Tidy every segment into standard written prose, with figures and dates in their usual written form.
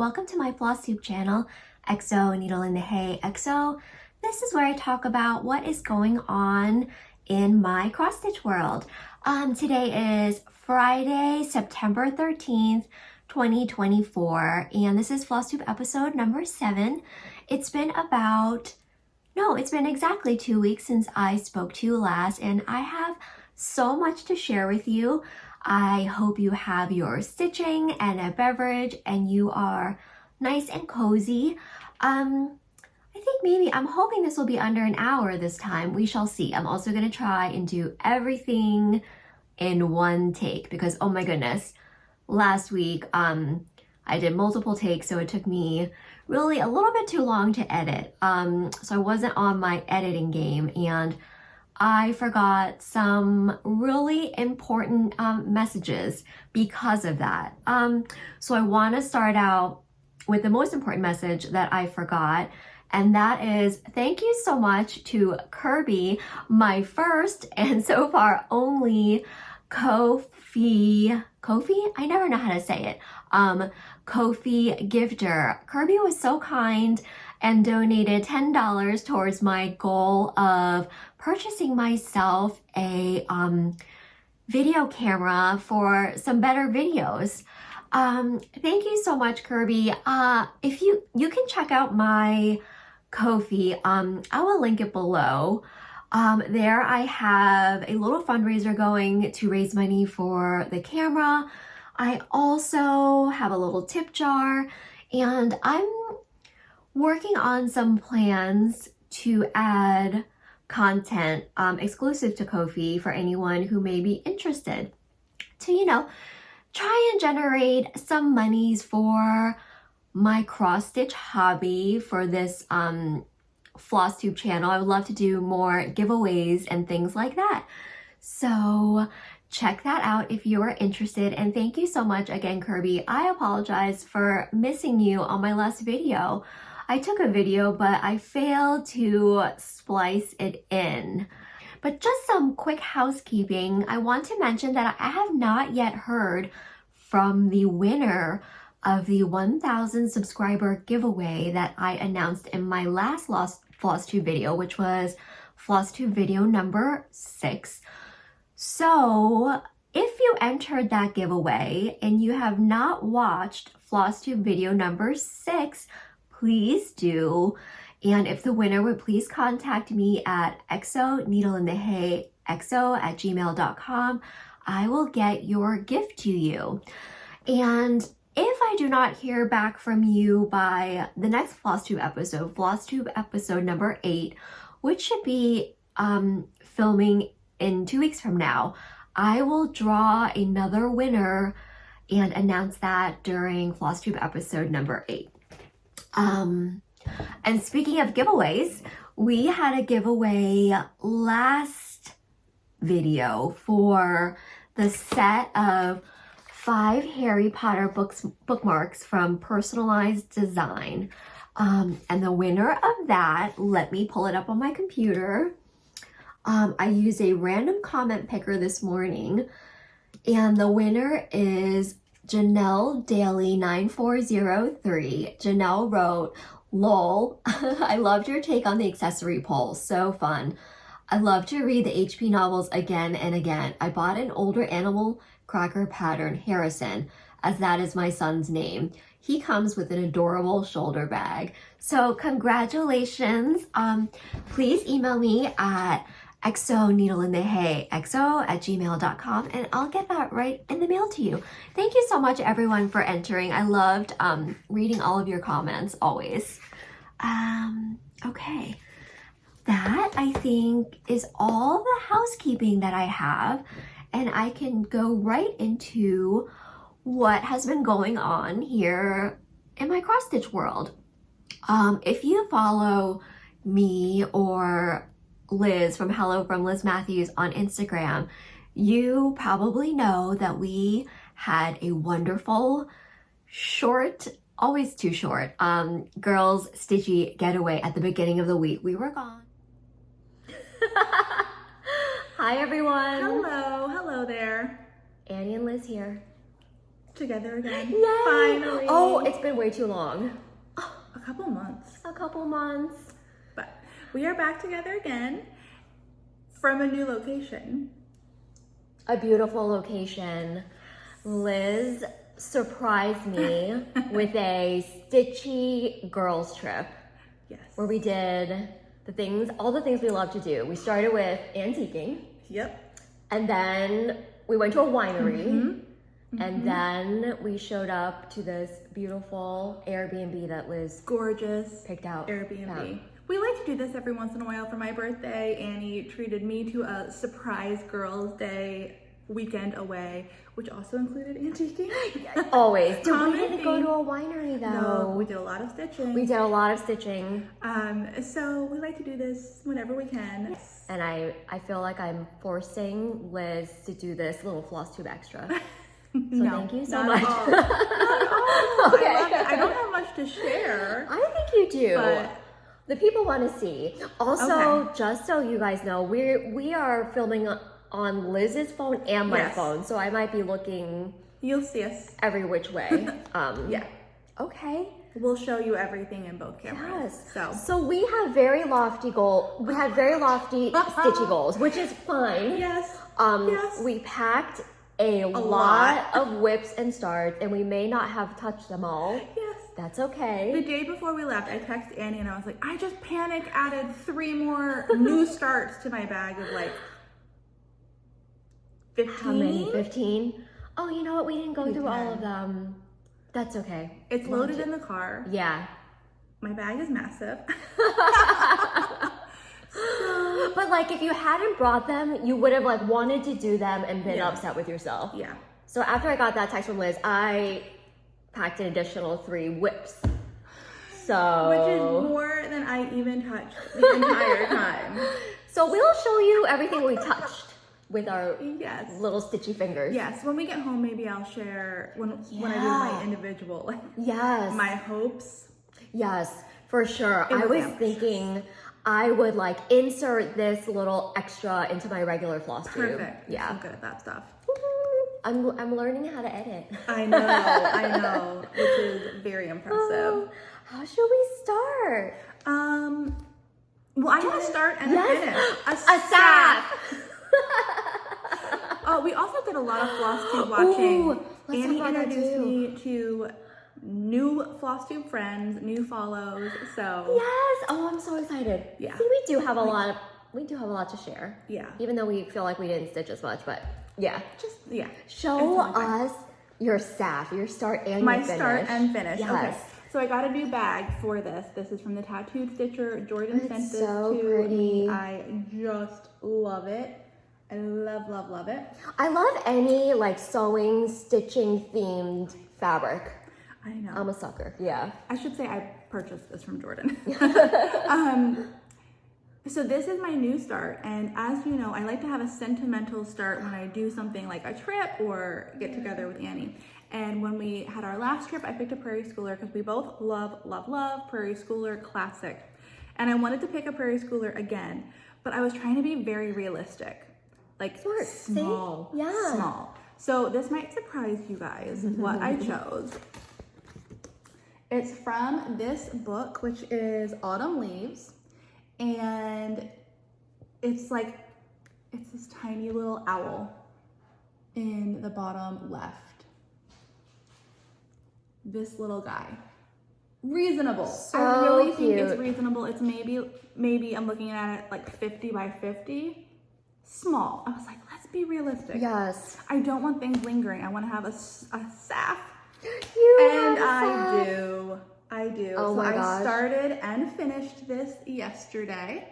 welcome to my Flosstube channel, XO Needle in the Hay XO. This is where I talk about what is going on in my cross stitch world. Today is Friday, September 13th, 2024, and this is Flosstube episode number 7. It's been exactly 2 weeks since I spoke to you last, and I have so much to share with you. I hope you have your stitching and a beverage and you are nice and cozy. I'm hoping this will be under an hour this time. We shall see. I'm also going to try and do everything in one take because, oh my goodness, last week I did multiple takes, so it took me really a little bit too long to edit. So I wasn't on my editing game, and I forgot some really important messages because of that. So I want to start out with the most important message that I forgot, and that is thank you so much to Kirby, my first and so far only Ko-fi, I never know how to say it, Ko-fi gifter. Kirby was so kind and donated $10 towards my goal of purchasing myself a video camera for some better videos. Thank you so much, Kirby. If you can check out my Ko-fi, I will link it below. There I have a little fundraiser going to raise money for the camera. I also have a little tip jar, and I'm working on some plans to add content exclusive to Ko-fi for anyone who may be interested to, try and generate some monies for my cross stitch hobby for this Flosstube channel. I would love to do more giveaways and things like that. So check that out if you are interested, and thank you so much again, Kirby. I apologize for missing you on my last video. I took a video, but I failed to splice it in. But just some quick housekeeping. I want to mention that I have not yet heard from the winner of the 1,000 subscriber giveaway that I announced in my last Flosstube video, which was Flosstube video number 6. So if you entered that giveaway and you have not watched Flosstube video number 6, please do. And if the winner would please contact me at xo@gmail.com, I will get your gift to you. And if I do not hear back from you by the next Flosstube episode number 8, which should be filming in 2 weeks from now, I will draw another winner and announce that during Flosstube episode number 8. And speaking of giveaways, we had a giveaway last video for the set of 5 Harry Potter bookmarks from Personalized Design. And the winner of that, let me pull it up on my computer. I used a random comment picker this morning, and the winner is Janelle Daly 9403. Janelle wrote, "Lol, I loved your take on the accessory poll. So fun. I love to read the HP novels again and again. I bought an older animal cracker pattern, Harrison, as that is my son's name. He comes with an adorable shoulder bag." So congratulations. Please email me at xo@gmail.com, and I'll get that right in the mail to you. Thank you so much, everyone, for entering. I loved reading all of your comments always. Okay, that I think is all the housekeeping that I have, and I can go right into what has been going on here in my cross stitch world. If you follow me or Liz from Hello from Liz Matthews on Instagram, you probably know that we had a wonderful, short, always too short, girls Stitchy getaway at the beginning of the week. We were gone. Hi everyone. Hello there. Annie and Liz here. together again. Yay! Finally. Oh, it's been way too long. A couple months. A couple months. But we are back together again from a new location. A beautiful location. Liz surprised me with a Stitchy girls trip. Yes. Where we did all the things we love to do. We started with antiquing. Yep. And then we went to a winery. And then we showed up to this beautiful Airbnb that Liz gorgeous picked out. Airbnb. We like to do this every once in a while for my birthday. Annie treated me to a surprise girls' day weekend away, which also included antiquing. Always. We didn't go to a winery though. No, we did a lot of stitching. We did a lot of stitching. So we like to do this whenever we can. And I feel like I'm forcing Liz to do this little Flosstube extra. So no, thank you so much. Not at all. Okay. I love it. I don't have much to share. I think you do. But the people want to see. Also, just so you guys know, we are filming on Liz's phone and my phone, so I might be looking. You'll see us every which way. Yeah. Okay. We'll show you everything in both cameras. Yes. So we have very lofty goals. We have very lofty Stitchy goals, which is fine. Yes. We packed a lot of whips and starts, and we may not have touched them all. Yes. That's okay. The day before we left, I texted Annie and I was like, I just panic added 3 more new starts to my bag of like 15. How many? 15? Oh, you know what? We didn't go through all of them. That's okay. It's loaded in the car. Yeah. My bag is massive. But like, if you hadn't brought them, you would have like wanted to do them and been upset with yourself. Yeah. So after I got that text from Liz, I packed an additional 3 whips. So. Which is more than I even touched the entire time. So we'll show you everything we touched with our little stitchy fingers. Yes. When we get home, maybe I'll share when I do my individual, like my hopes. Yes, for sure. I was thinking I would like insert this little extra into my regular Flosstube. Perfect. Yeah. I'm good at that stuff. I'm learning how to edit. I know, which is very impressive. How should we start? Well, I want to start and finish. A staff. We also did a lot of Flosstube watching. Ooh, Annie introduced me to new Flosstube friends, new follows. So yes. Oh, I'm so excited. Yeah. See, we do have a lot to share. Yeah. Even though we feel like we didn't stitch as much, but yeah. Show us your staff, your start and your finish. My start and finish. Yes. Okay. So I got a new bag for this. This is from the Tattooed Stitcher. Jordan sent this to me. I just love it. I love it. I love any like sewing, stitching themed fabric. I know. I'm a sucker. Yeah. I should say I purchased this from Jordan. So this is my new start, and as you know, I like to have a sentimental start when I do something like a trip or get together with Annie. And when we had our last trip, I picked a Prairie Schooler because we both love Prairie Schooler classic. And I wanted to pick a Prairie Schooler again, but I was trying to be very realistic. Like small. Yeah. Small. So this might surprise you guys what I chose. It's from this book, which is Autumn Leaves. And it's this tiny little owl in the bottom left. This little guy. Reasonable. So I really think cute. it's reasonable. It's maybe I'm looking at it like 50 by 50. Small. I was like, let's be realistic. Yes. I don't want things lingering. I want to have a staff. I do. Oh my gosh. I started and finished this yesterday.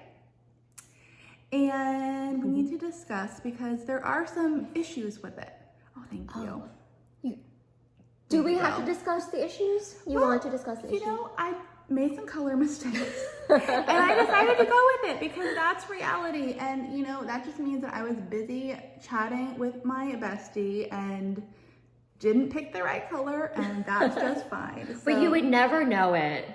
And we need to discuss because there are some issues with it. Oh, thank you. Do we have to discuss the issues? You want to discuss the issues? You know, I made some color mistakes. And I decided to go with it because that's reality. And, you know, that just means that I was busy chatting with my bestie and didn't pick the right color, and that's just fine. So, but you would never know it.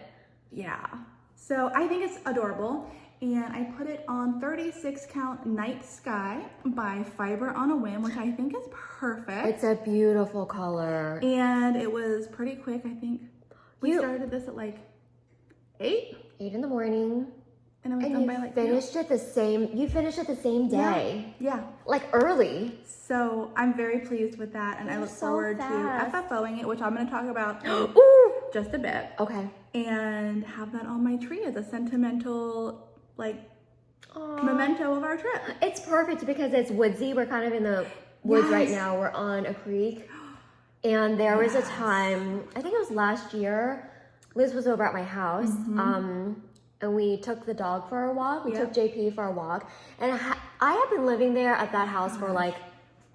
Yeah. So I think it's adorable. and I put it on 36 count Night Sky by Fiber on a Whim, which I think is perfect. It's a beautiful color. And it was pretty quick, I think. We started this at like 8? 8 in the morning. And I was done by like finished it the same, you finished it the same day. Yeah. Like early. So I'm very pleased with that, and I look forward to FFOing it, which I'm going to talk about in just a bit. Okay. And have that on my tree as a sentimental, like, memento of our trip. It's perfect because it's woodsy. We're kind of in the woods right now. We're on a creek. And there was a time, I think it was last year, Liz was over at my house. And we took the dog for a walk. We took JP for a walk. And I had been living there at that house for like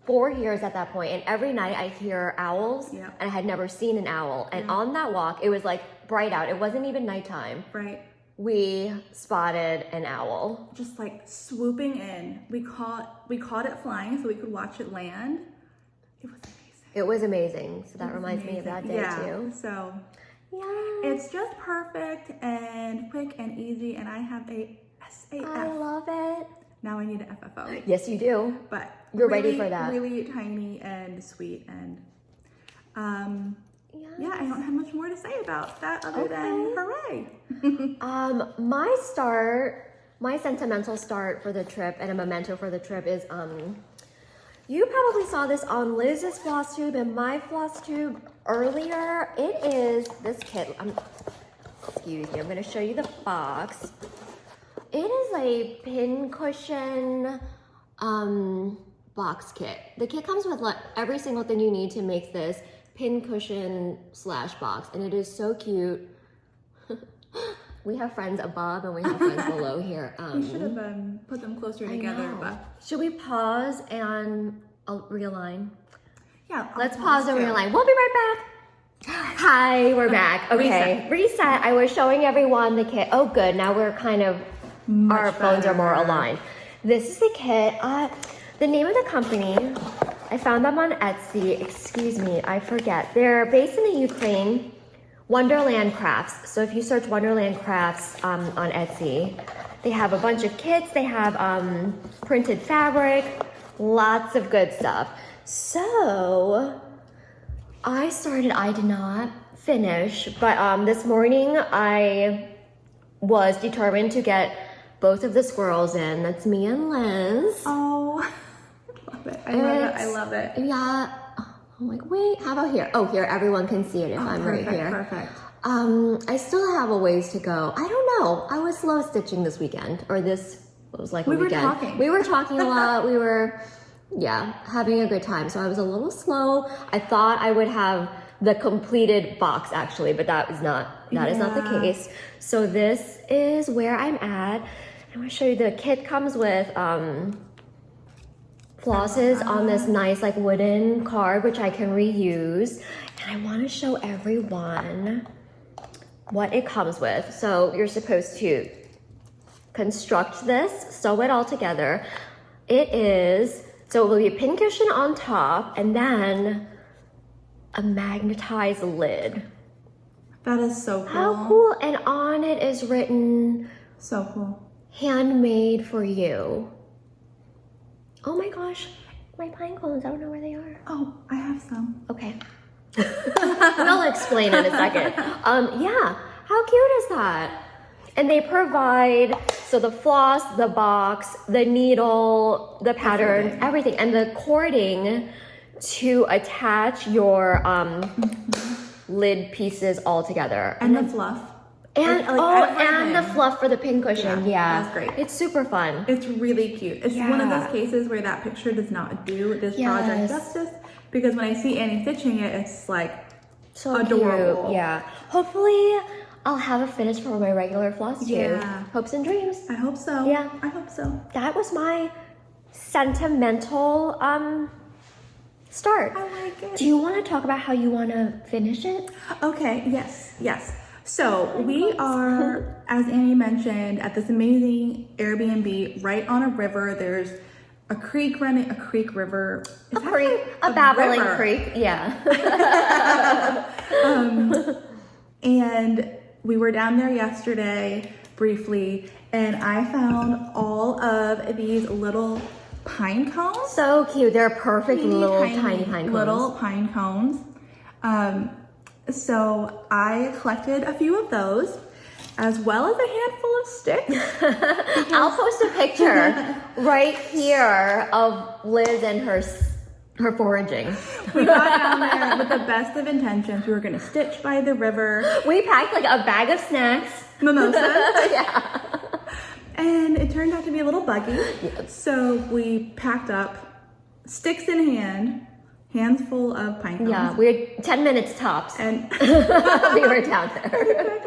4 years at that point. And every night I hear owls. And I had never seen an owl. And on that walk, it was like bright out. It wasn't even nighttime. Right. We spotted an owl. Just like swooping in. We caught it flying so we could watch it land. It was amazing. It was amazing. So that reminds me of that day too. So it's just perfect and quick and easy, and I have a SAF. I love it. Now I need an FFO. Yes, you do. But you're ready for that. Really tiny and sweet, and yeah, I don't have much more to say about that other than hooray. My sentimental start for the trip and a memento for the trip is you probably saw this on Liz's Flosstube and my Flosstube earlier. It is this kit. Excuse me, I'm going to show you the box. It is a pin cushion box kit. The kit comes with like every single thing you need to make this pin cushion / box, and it is so cute. We have friends above and we have friends below here. We should have put them closer together. But should we pause and realign? Yeah. Let's pause and realign. We'll be right back. Hi, we're back. Okay, reset. I was showing everyone the kit. Oh, good. Now we're kind of, our phones are more aligned. This is the kit. The name of the company, I found them on Etsy. Excuse me, I forget. They're based in the Ukraine. Wonderland Crafts. So if you search Wonderland Crafts on Etsy, they have a bunch of kits. They have printed fabric, lots of good stuff. So I did not finish, but this morning I was determined to get both of the squirrels in. That's me and Liz. Oh, love it. I love it. Yeah. I'm like, wait, how about here? Oh, here, everyone can see it if I'm right here. Perfect. I still have a ways to go. I don't know. I was slow stitching this weekend, or this was like a weekend. We were talking a lot. We were, having a good time. So I was a little slow. I thought I would have the completed box actually, but that is not the case. So this is where I'm at. I'm gonna show you the kit comes with flosses on this nice like wooden card, which I can reuse. And I want to show everyone what it comes with. So you're supposed to construct this, sew it all together. So it will be a pin cushion on top and then a magnetized lid. That is so cool. How cool. And on it is written, so cool, handmade for you. Oh my gosh, my pine cones, I don't know where they are. Oh, I have some. Okay. We'll explain in a second. How cute is that? And they provide, so the floss, the box, the needle, the pattern, everything. And the cording to attach your lid pieces all together. And the fluff. And the fluff for the pin cushion. Yeah, that's great. It's super fun. It's really cute. It's one of those cases where that picture does not do this project justice, because when I see Annie stitching it, it's like so adorable. Cute. Yeah. Hopefully I'll have it finished for my regular Flosstube. Yeah. Hopes and dreams. I hope so. Yeah. I hope so. That was my sentimental start. I like it. Do you want to talk about how you want to finish it? Okay. Yes. So we are, as Annie mentioned, at this amazing Airbnb right on a river. There's a creek running, a babbling creek. Yeah. And we were down there yesterday. briefly, and I found all of these little pine cones. So cute. They're perfect little tiny pine cones. Little pine cones. So I collected a few of those, as well as a handful of sticks. I'll post a picture right here of Liz and her foraging. We got down there with the best of intentions. We were gonna stitch by the river. We packed like a bag of snacks. Mimosas. Yeah. And it turned out to be a little buggy. Yes. So we packed up, sticks in hand, hands full of pine cones. Yeah, we had 10 minutes tops. And we were down there.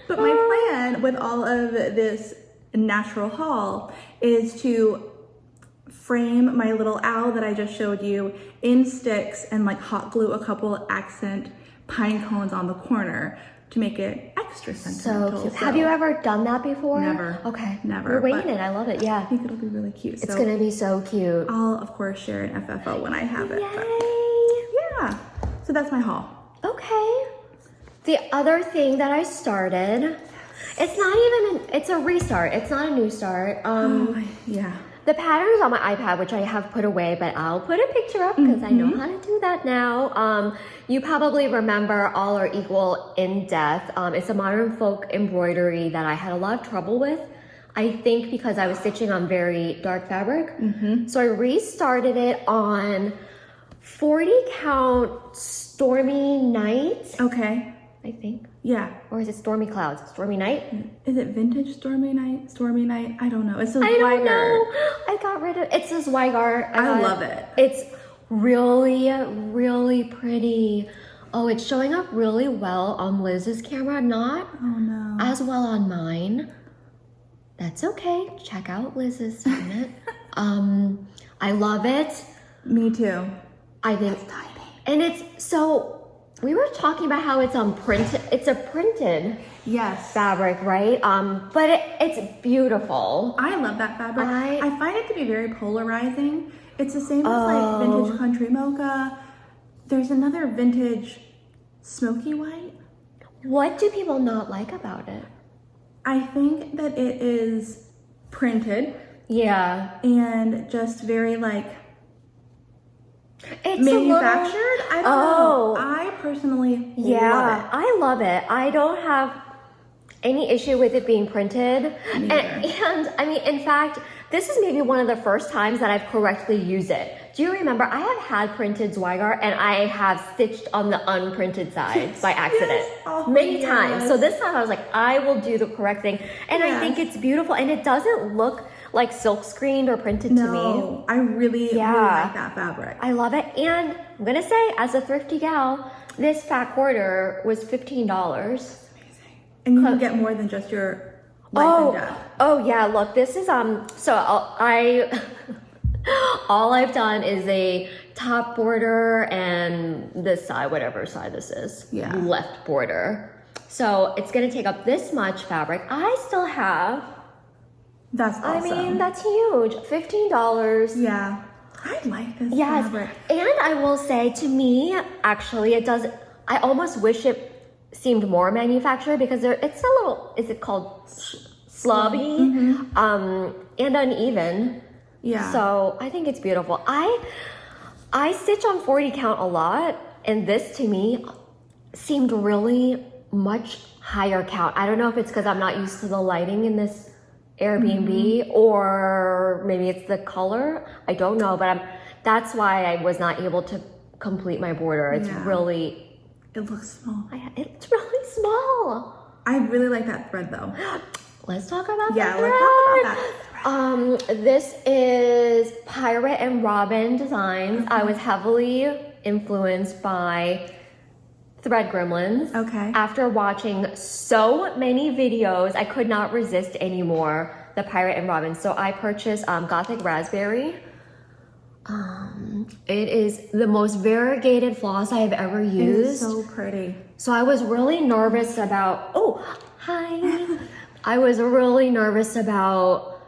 But my plan with all of this natural haul is to frame my little owl that I just showed you in sticks and like hot glue a couple accent pine cones on the corner to make it extra sentimental. So cute. Have you ever done that before? Never. Okay. Never. We're waiting it. I love it. Yeah. I think it'll be really cute. It's gonna be so cute. I'll of course share an FFO when I have it. Yay! Yeah. So that's my haul. Okay. The other thing that I started, it's not even it's a restart. It's not a new start. Yeah. The pattern is on my iPad, which I have put away, but I'll put a picture up because I know how to do that now. You probably remember All Are Equal in Death. It's a modern folk embroidery that I had a lot of trouble with. I think because I was stitching on very dark fabric. So I restarted it on 40 count Stormy Night. Okay. I think. Yeah. Or is it Stormy Clouds? Stormy Night? Is it vintage Stormy Night? Stormy Night? I don't know. It's a I don't know. I got rid of it's a Zweigart. I love it. It's really, really pretty. Oh, it's showing up really well on Liz's camera, not as well on mine. That's okay. Check out Liz's segment. I love it. Me too. I think It's tiny. and it's so we were talking about how it's printed. It's a printed fabric, right? But it's beautiful. I love that fabric. I find it to be very polarizing. It's the same as like vintage country mocha. There's another vintage smoky white. What do people not like about it? I think that it is printed. Yeah. And just very like It's manufactured. I don't know. I personally love it. I love it. I don't have any issue with it being printed. And I mean, in fact, this is maybe one of the first times that I've correctly used it. Do you remember? I have had printed Zweigart and I have stitched on the unprinted side by accident many times. So this time I was like, I will do the correct thing. And I think it's beautiful and it doesn't look like silk screened or printed to me. I really like that fabric. I love it. And I'm gonna say, as a thrifty gal, this fat quarter was $15. Amazing. And you can get more than just your life and death. Oh yeah, look, this is so all I've done is a top border and this side, whatever side this is, left border. So it's gonna take up this much fabric. I still have. That's awesome. I mean, that's huge. $15. Yeah. I like this fabric. And I will say, to me, actually, it does. I almost wish it seemed more manufactured because it's a little. Is it called slobby? And uneven. Yeah. So I think it's beautiful. I stitch on 40 count a lot, and this to me seemed really much higher count. I don't know if it's because I'm not used to the lighting in this Airbnb or maybe it's the color. I don't know, but that's why I was not able to complete my border. It's really. It looks small. It's really small. I really like that thread though. Let's talk about that. Yeah, let's talk about that. This is Pirate and Robin designs. I was heavily influenced by Thread Gremlins. Okay. After watching so many videos, I could not resist anymore the Pirate and Robin. So I purchased Gothic Raspberry. It is the most variegated floss I have ever used. It is so pretty. So I was really nervous about, hi. I was really nervous about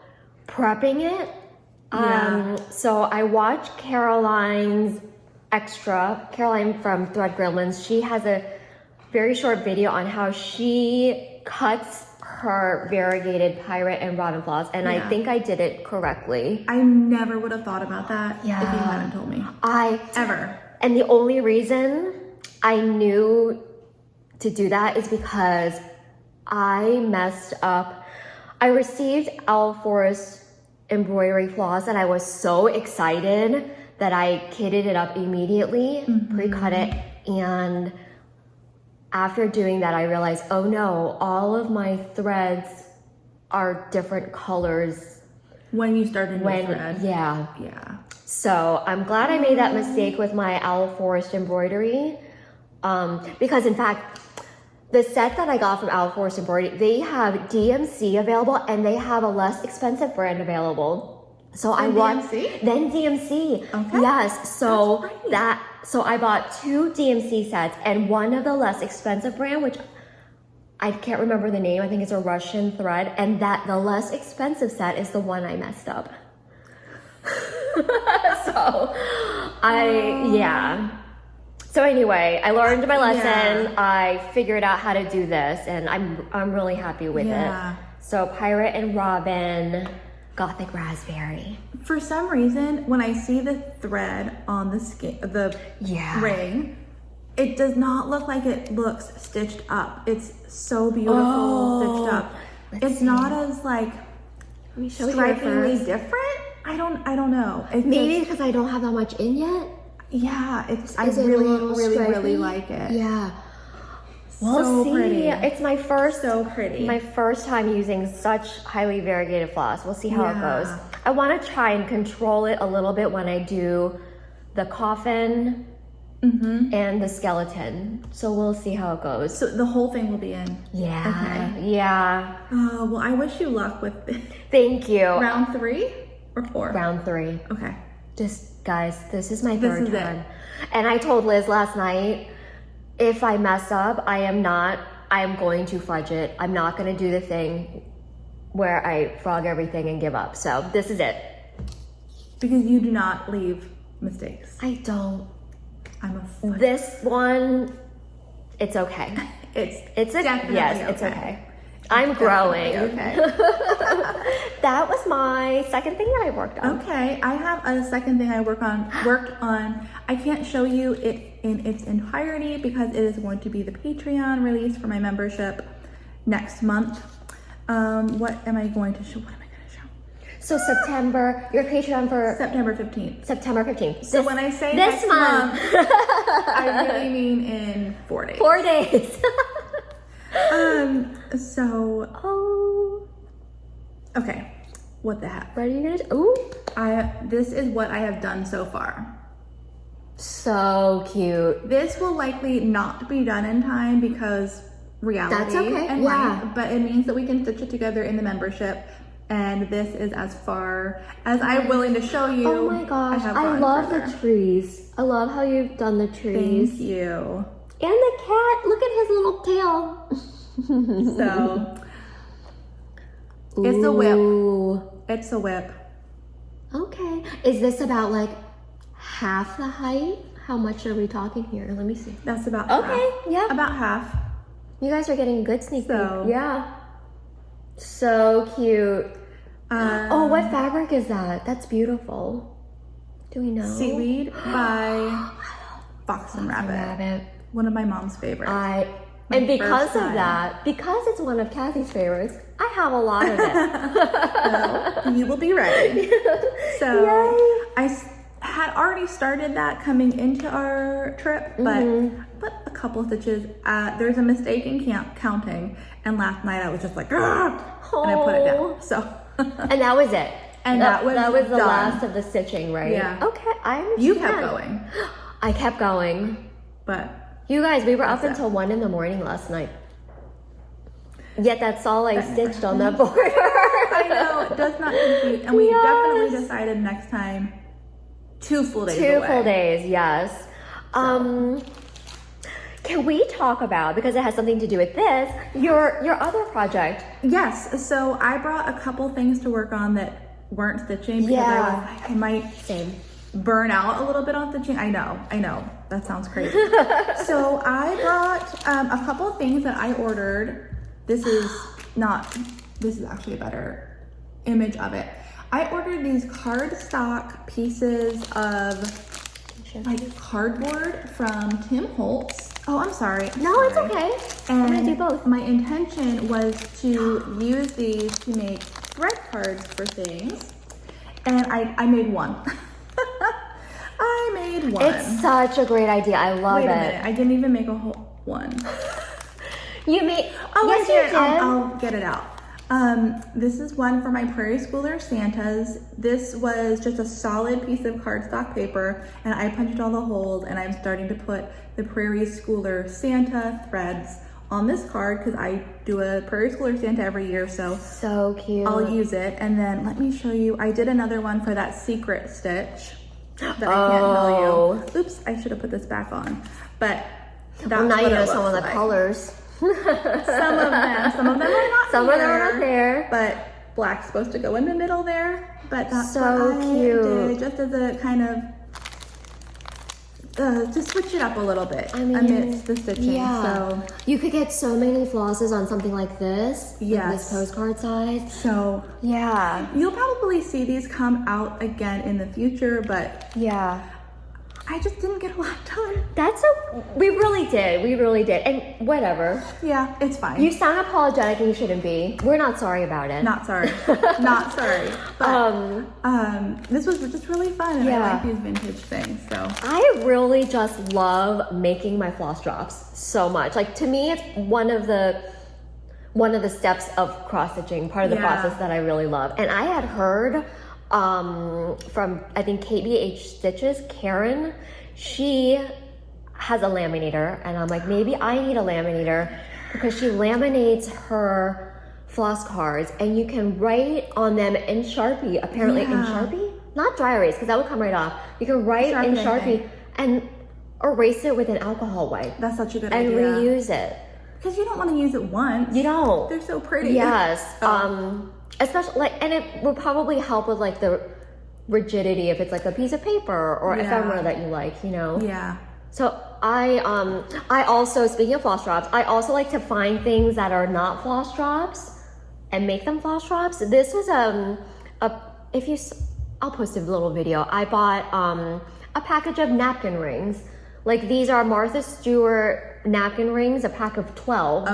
prepping it. So I watched Caroline from Thread Gremlins. She has a very short video on how she cuts her variegated pirate and robin floss, and I think I did it correctly. I never would have thought about that if you hadn't told me. Ever. And the only reason I knew to do that is because I messed up. I received Owl Forest embroidery floss and I was so excited that I kitted it up immediately, pre-cut it, and after doing that I realized, oh no, all of my threads are different colors. When you started your thread. Yeah. Yeah. So I'm glad I made that mistake with my Owl Forest embroidery, because in fact, the set that I got from Owl Forest Embroidery, they have DMC available and they have a less expensive brand available. So I want DMC. Okay. Yes. So so I bought 2 DMC sets and one of the less expensive brand, which I can't remember the name. I think it's a Russian thread, and that the less expensive set is the one I messed up. So anyway, I learned my lesson. I figured out how to do this, and I'm really happy with it. So pirate and robin, gothic raspberry. For some reason, when I see the thread on the ring, it does not look like it looks stitched up. It's so beautiful stitched up. It's not as like strikingly different. I don't know. Maybe because I don't have that much in yet. Yeah, I really like it. Yeah. We'll see. Pretty. It's my first pretty. My first time using such highly variegated floss. We'll see how it goes. I want to try and control it a little bit when I do the coffin and the skeleton. So we'll see how it goes. So the whole thing will be in. Yeah. Okay. Yeah. Well, I wish you luck with it. Thank you. Round 3 or 4? Round 3. Okay. Guys, this is my third time. And I told Liz last night, if I mess up, I am going to fudge it. I'm not going to do the thing where I frog everything and give up. So this is it. Because you do not leave mistakes. I don't. I'm a fudge. This one, it's okay. It's definitely it's okay. I'm growing. Okay. That was my second thing that I worked on. Okay, I have a second thing I worked on. I can't show you it in its entirety because it is going to be the Patreon release for my membership next month. What am I going to show? So September, your Patreon for September 15th. September 15th. So when I say this next month, I really mean in 4 days. 4 days. Okay, what the heck? What are you gonna do? Ooh. This is what I have done so far. So cute. This will likely not be done in time because reality. That's okay, and life, but it means that we can stitch it together in the membership. And this is as far as I'm willing to show you. Oh my gosh, I love the trees. I love how you've done the trees. Thank you. And the cat, look at his little tail. So, it's a whip. It's a whip. Okay. Is this about like half the height? How much are we talking here? Let me see. That's about half. Yeah. About half. You guys are getting a good sneak peek. Yeah. So cute. What fabric is that? That's beautiful. Do we know? Seaweed by Fox and Rabbit. One of my mom's favorites. And because of that, because it's one of Kathy's favorites, I have a lot of it. Well, you will be ready. So yay. I had already started that coming into our trip, but a couple stitches. There's a mistake in counting, and last night I was just like, and I put it down. So, and that was it. And that was the last of the stitching, right? Yeah. Okay, I understand. You kept going. I kept going, but you guys, we were up until 1 in the morning last night. Yet that's all I stitched on that border. I know, it does not compute. And we definitely decided next time 2 full days away. 2 full days, yes. So. Can we talk about, because it has something to do with this, your other project? Yes, so I brought a couple things to work on that weren't stitching because I might burn out a little bit on stitching. I know, that sounds crazy. So I brought a couple of things that I ordered. This is this is actually a better image of it. I ordered these cardstock pieces of like cardboard from Tim Holtz. Oh, I'm sorry. No, it's okay. And I'm gonna do both. My intention was to use these to make thread cards for things. And I made one. I made one. It's such a great idea. I love it. Wait a minute. I didn't even make a whole one. You made. Oh, yes, here, you did. I'll get it out. This is one for my Prairie Schooler Santas. This was just a solid piece of cardstock paper, and I punched all the holes, and I'm starting to put the Prairie Schooler Santa threads on this card because I do a Prairie Schooler Santa every year, so cute. I'll use it. And then let me show you, I did another one for that secret stitch that I can't tell you. Oops, I should have put this back on. But that's well, now you know some some of the colors. Some of them are not Some of them are not there. But black's supposed to go in the middle there. But that's so what cute. I did, just as a kind of to switch it up a little bit amidst the stitching. Yeah. So you could get so many flosses on something like this. Yes. Like this postcard size. So yeah. You'll probably see these come out again in the future, but yeah. I just didn't get a lot done. We really did. And whatever. Yeah, it's fine. You sound apologetic and you shouldn't be. We're not sorry about it. Not sorry. Not sorry. But this was just really fun, and I like these vintage things. So I really just love making my floss drops so much. Like, to me, it's one of the steps of cross stitching, part of the process that I really love. And I had heard from, I think, KBH Stitches, Karen, she has a laminator, and I'm like, maybe I need a laminator, because she laminates her floss cards and you can write on them in Sharpie, apparently. In Sharpie? Not dry erase, because that would come right off. You can write in Sharpie and erase it with an alcohol wipe. That's such a good and idea. And reuse it. Because you don't want to use it once. You don't. They're so pretty. Yes. Especially, like, and it will probably help with like the rigidity if it's like a piece of paper or ephemera that you like, you know? Yeah. So I also, speaking of floss drops, I also like to find things that are not floss drops and make them floss drops. This was I'll post a little video. I bought a package of napkin rings. Like, these are Martha Stewart napkin rings, a pack of 12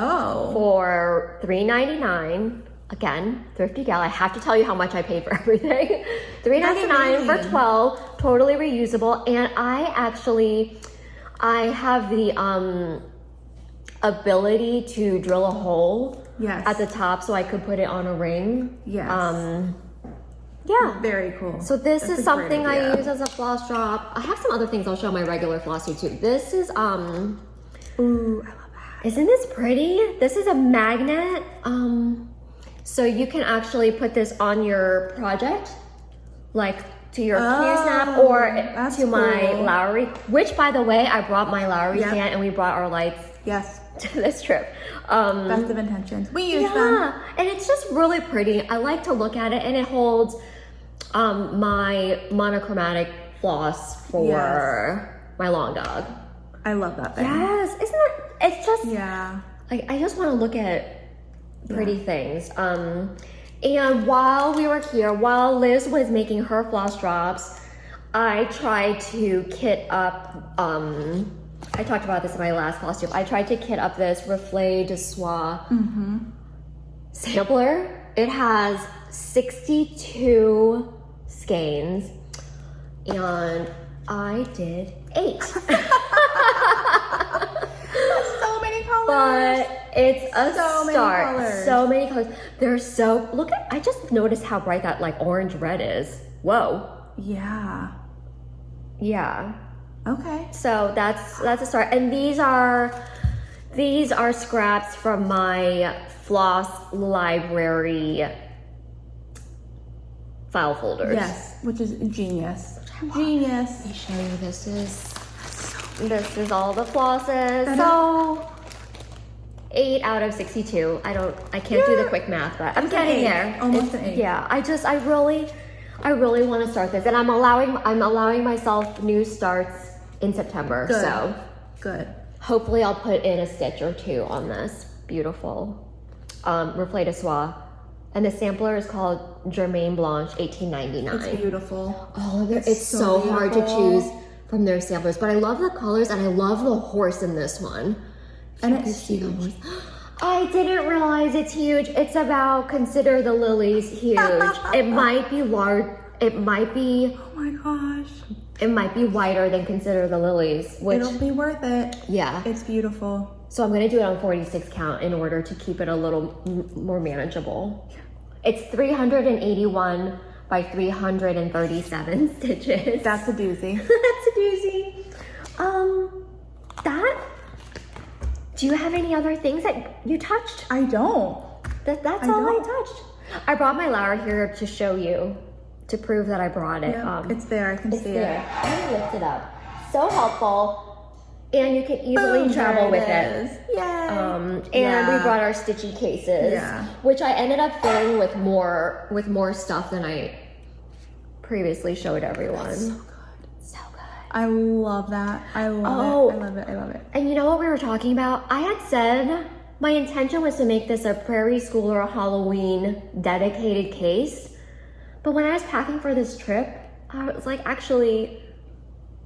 for $3.99. Again, thrifty gal. I have to tell you how much I paid for everything. $3.99 for 12, totally reusable. And I have the ability to drill a hole at the top so I could put it on a ring. Yes. Yeah. Very cool. So this is something I use as a floss drop. I have some other things I'll show my regular Flossie too. This is ooh, I love that. Isn't this pretty? This is a magnet. So you can actually put this on your project, like to your Q-snap or to my Lowry, which, by the way, I brought my Lowry stand and we brought our lights to this trip. Best of intentions. We use them. And it's just really pretty. I like to look at it, and it holds my monochromatic floss for my long dog. I love that thing. Yes, isn't that? It's just like, I just want to look at pretty things. And while we were here, while Liz was making her floss drops, I tried to kit up. I talked about this in my last Flosstube. I tried to kit up this Reflet de Soie sampler. It has 62 skeins, and I did 8. So many colors. But it's a start. Many colors. So many colors. They're so, look at, I just noticed how bright that like orange red is. Whoa. Yeah. Yeah. Okay. So that's a start. And these are scraps from my floss library file folders. Yes, which is genius. Genius. Let me show you. This is all the flosses. So 8 out of 62. I can't do the quick math, but I'm getting there. Almost an 8. Yeah. I really want to start this, and I'm allowing myself new starts in September. Good. So good. Hopefully I'll put in a stitch or two on this. Beautiful. Reflet de Soie. And the sampler is called Germaine Blanche 1899. It's beautiful. Oh, it's so hard to choose from their samplers. But I love the colors and I love the horse in this one. And it's huge. The horse. I didn't realize it's huge. It's about Consider the Lilies huge. It might be large. It might be. Oh my gosh. It might be wider than Consider the Lilies. Which, it'll be worth it. Yeah. It's beautiful. So I'm going to do it on 46 count in order to keep it a little more manageable. It's 381 by 337 stitches. That's a doozy. That's a doozy. Do you have any other things that you touched? I don't. That's all I touched. I brought my Laura here to show you, to prove that I brought it. Yep, it's there, I can see it. Let me lift it up. So helpful. And you can easily travel with it. Yay. And we brought our Stitchy cases, which I ended up filling with more stuff than I previously showed everyone. That's so good. So good. I love that. I love it. I love it. I love it. And you know what we were talking about? I had said my intention was to make this a prairie school or a Halloween dedicated case. But when I was packing for this trip, I was like, actually,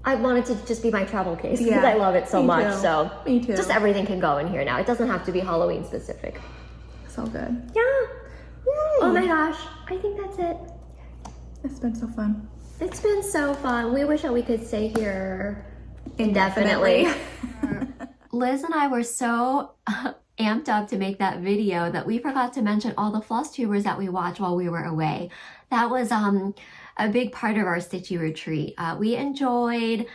I wanted to just be my travel case because I love it so much. So me too. Just everything can go in here now. It doesn't have to be Halloween specific. So good. Yeah. Yay. Oh my gosh. I think that's it. It's been so fun. It's been so fun. We wish that we could stay here indefinitely. Liz and I were so amped up to make that video that we forgot to mention all the Flosstubers that we watched while we were away. That was a big part of our Stitchy retreat. We enjoyed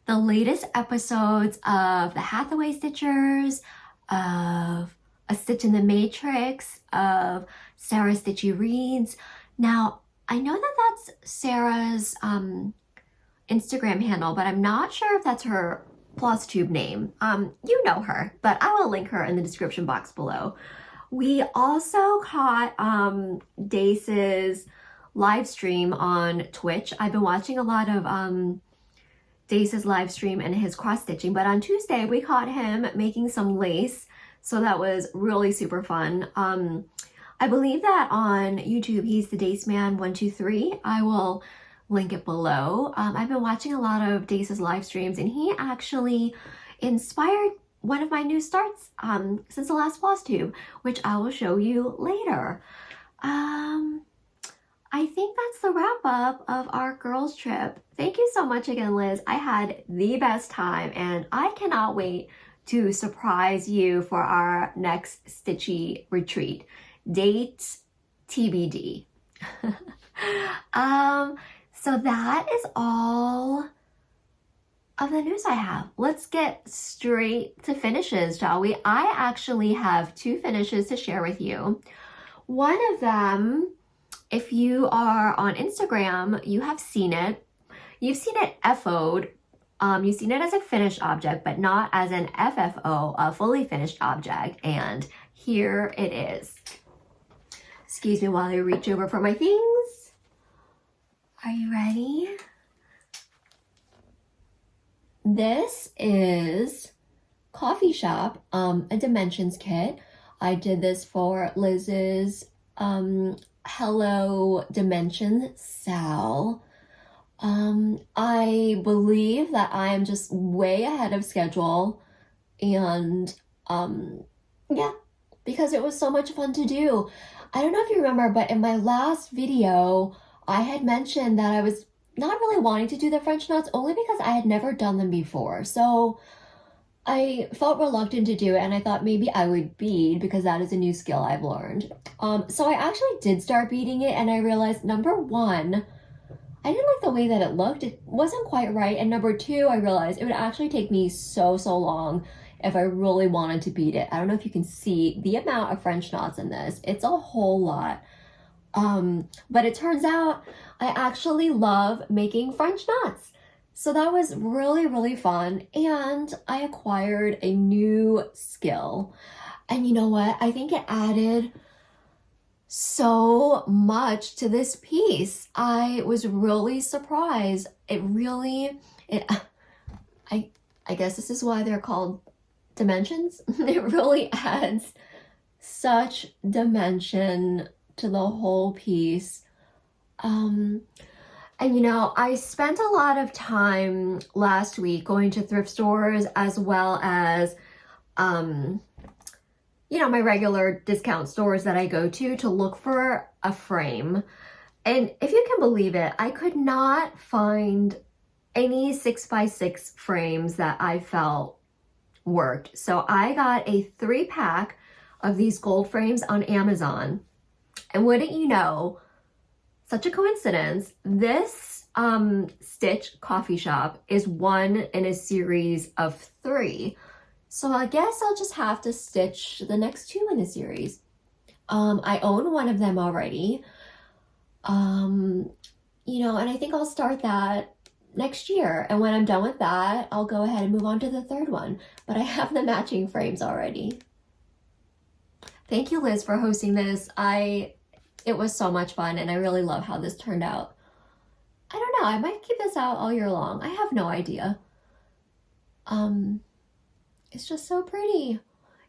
the latest episodes of the Hathaway Stitchers, of A Stitch in the Matrix, of Sarah Stitchy Reads. Now, I know that that's Sarah's Instagram handle, but I'm not sure if that's her Flosstube name. You know her, but I will link her in the description box below. We also caught Dace's live stream on Twitch. I've been watching a lot of Dace's live stream and his cross stitching, but on Tuesday we caught him making some lace, so that was really super fun. I believe that on YouTube he's the Dace Man 123. I will link it below. I've been watching a lot of Dace's live streams and he actually inspired one of my new starts since the last Flosstube, which I will show you later. I think that's the wrap up of our girls trip. Thank you so much again, Liz. I had the best time and I cannot wait to surprise you for our next Stitchy retreat. Date TBD. So that is all of the news I have. Let's get straight to finishes, shall we? I actually have 2 finishes to share with you. One of them, if you are on Instagram, you have seen it. You've seen it FO'd. You've seen it as a finished object, but not as an FFO, a fully finished object. And here it is. Excuse me while I reach over for my things. Are you ready? This is Coffee Shop, a dimensions kit. I did this for Liz's Hello Dimension Sal. I believe that I am just way ahead of schedule and yeah, because it was so much fun to do. I don't know if you remember, but in my last video, I had mentioned that I was not really wanting to do the French knots only because I had never done them before. So I felt reluctant to do it and I thought maybe I would bead because that is a new skill I've learned. So I actually did start beading it and I realized, number one, I didn't like the way that it looked. It wasn't quite right. And number two, I realized it would actually take me so long if I really wanted to bead it. I don't know if you can see the amount of French knots in this. It's a whole lot. But it turns out I actually love making French knots. So that was really, really fun. And I acquired a new skill. And you know what? I think it added so much to this piece. I was really surprised. I guess this is why they're called dimensions. It really adds such dimension to the whole piece. And you know, I spent a lot of time last week going to thrift stores as well as, you know, my regular discount stores that I go to look for a frame. And if you can believe it, I could not find any 6x6 frames that I felt worked. So I got a 3-pack of these gold frames on Amazon. And wouldn't you know, such a coincidence, this Stitch coffee shop is one in a series of 3. So I guess I'll just have to stitch the next 2 in the series. I own one of them already. You know, and I think I'll start that next year. And when I'm done with that, I'll go ahead and move on to the 3rd one. But I have the matching frames already. Thank you, Liz, for hosting this. It was so much fun, and I really love how this turned out. I don't know, I might keep this out all year long. I have no idea. It's just so pretty.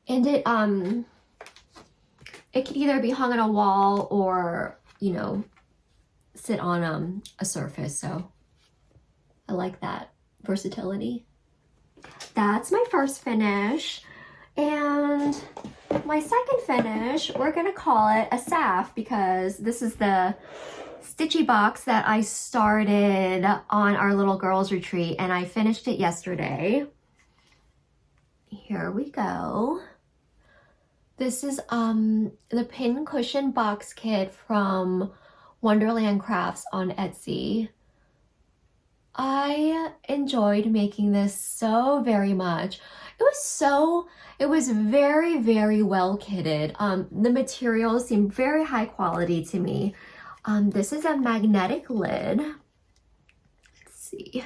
And it can either be hung on a wall or, you know, sit on a surface, so I like that versatility. That's my first finish. And my second finish, we're gonna call it a SAF because this is the Stitchy box that I started on our little girls retreat, and I finished it yesterday. Here we go. This is the pin cushion box kit from Wonderland Crafts on Etsy. I enjoyed making this so very much. It was very, very well kitted. The materials seemed very high quality to me. This is a magnetic lid. Let's see.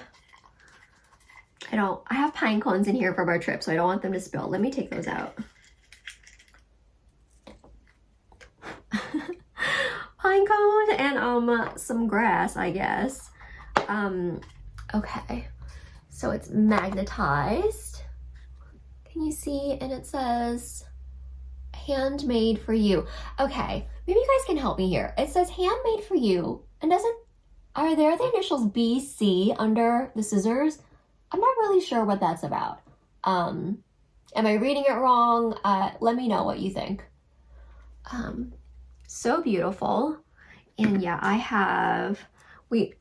I have pine cones in here from our trip, so I don't want them to spill. Let me take those out. Pine cone and some grass, I guess. Okay, so it's magnetized. Can you see? And it says handmade for you. Okay, maybe you guys can help me here. It says handmade for you, and are there the initials BC under the scissors? I'm not really sure what that's about. Am I reading it wrong? Let me know what you think. So beautiful. And yeah, we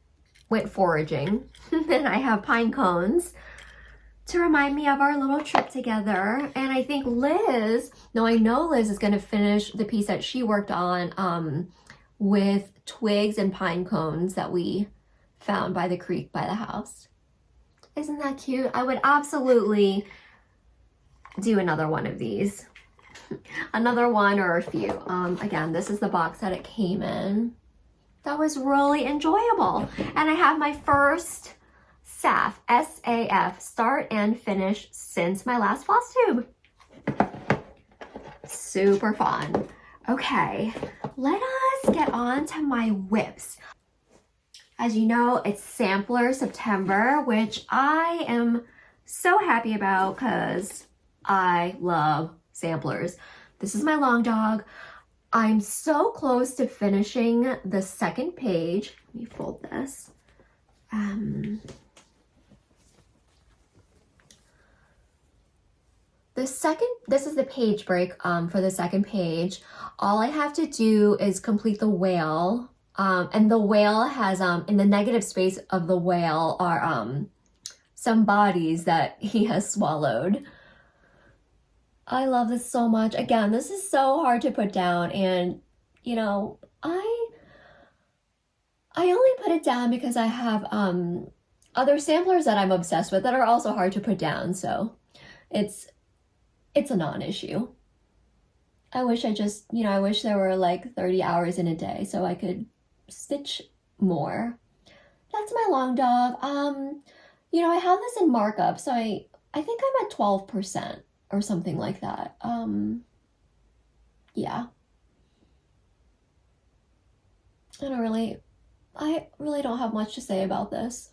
went foraging and I have pine cones to remind me of our little trip together. And I think I know Liz is gonna finish the piece that she worked on with twigs and pine cones that we found by the creek by the house. Isn't that cute? I would absolutely do another one of these. Another one or a few. Again, this is the box that it came in. That was really enjoyable. And I have my first SAF, S-A-F, start and finish since my last Flosstube. Super fun. Okay, let us get on to my whips. As you know, it's Sampler September, which I am so happy about because I love samplers. This is my long dog. I'm so close to finishing the 2nd page. Let me fold this. This is the page break for the 2nd page. All I have to do is complete the whale. And the whale has, in the negative space of the whale are some bodies that he has swallowed. I love this so much. Again, this is so hard to put down, and you know, I only put it down because I have other samplers that I'm obsessed with that are also hard to put down, so it's a non-issue. I wish I wish there were like 30 hours in a day so I could stitch more. That's my long dog. You know, I have this in markup, so I think I'm at 12%. Or something like that. Yeah. I really don't have much to say about this.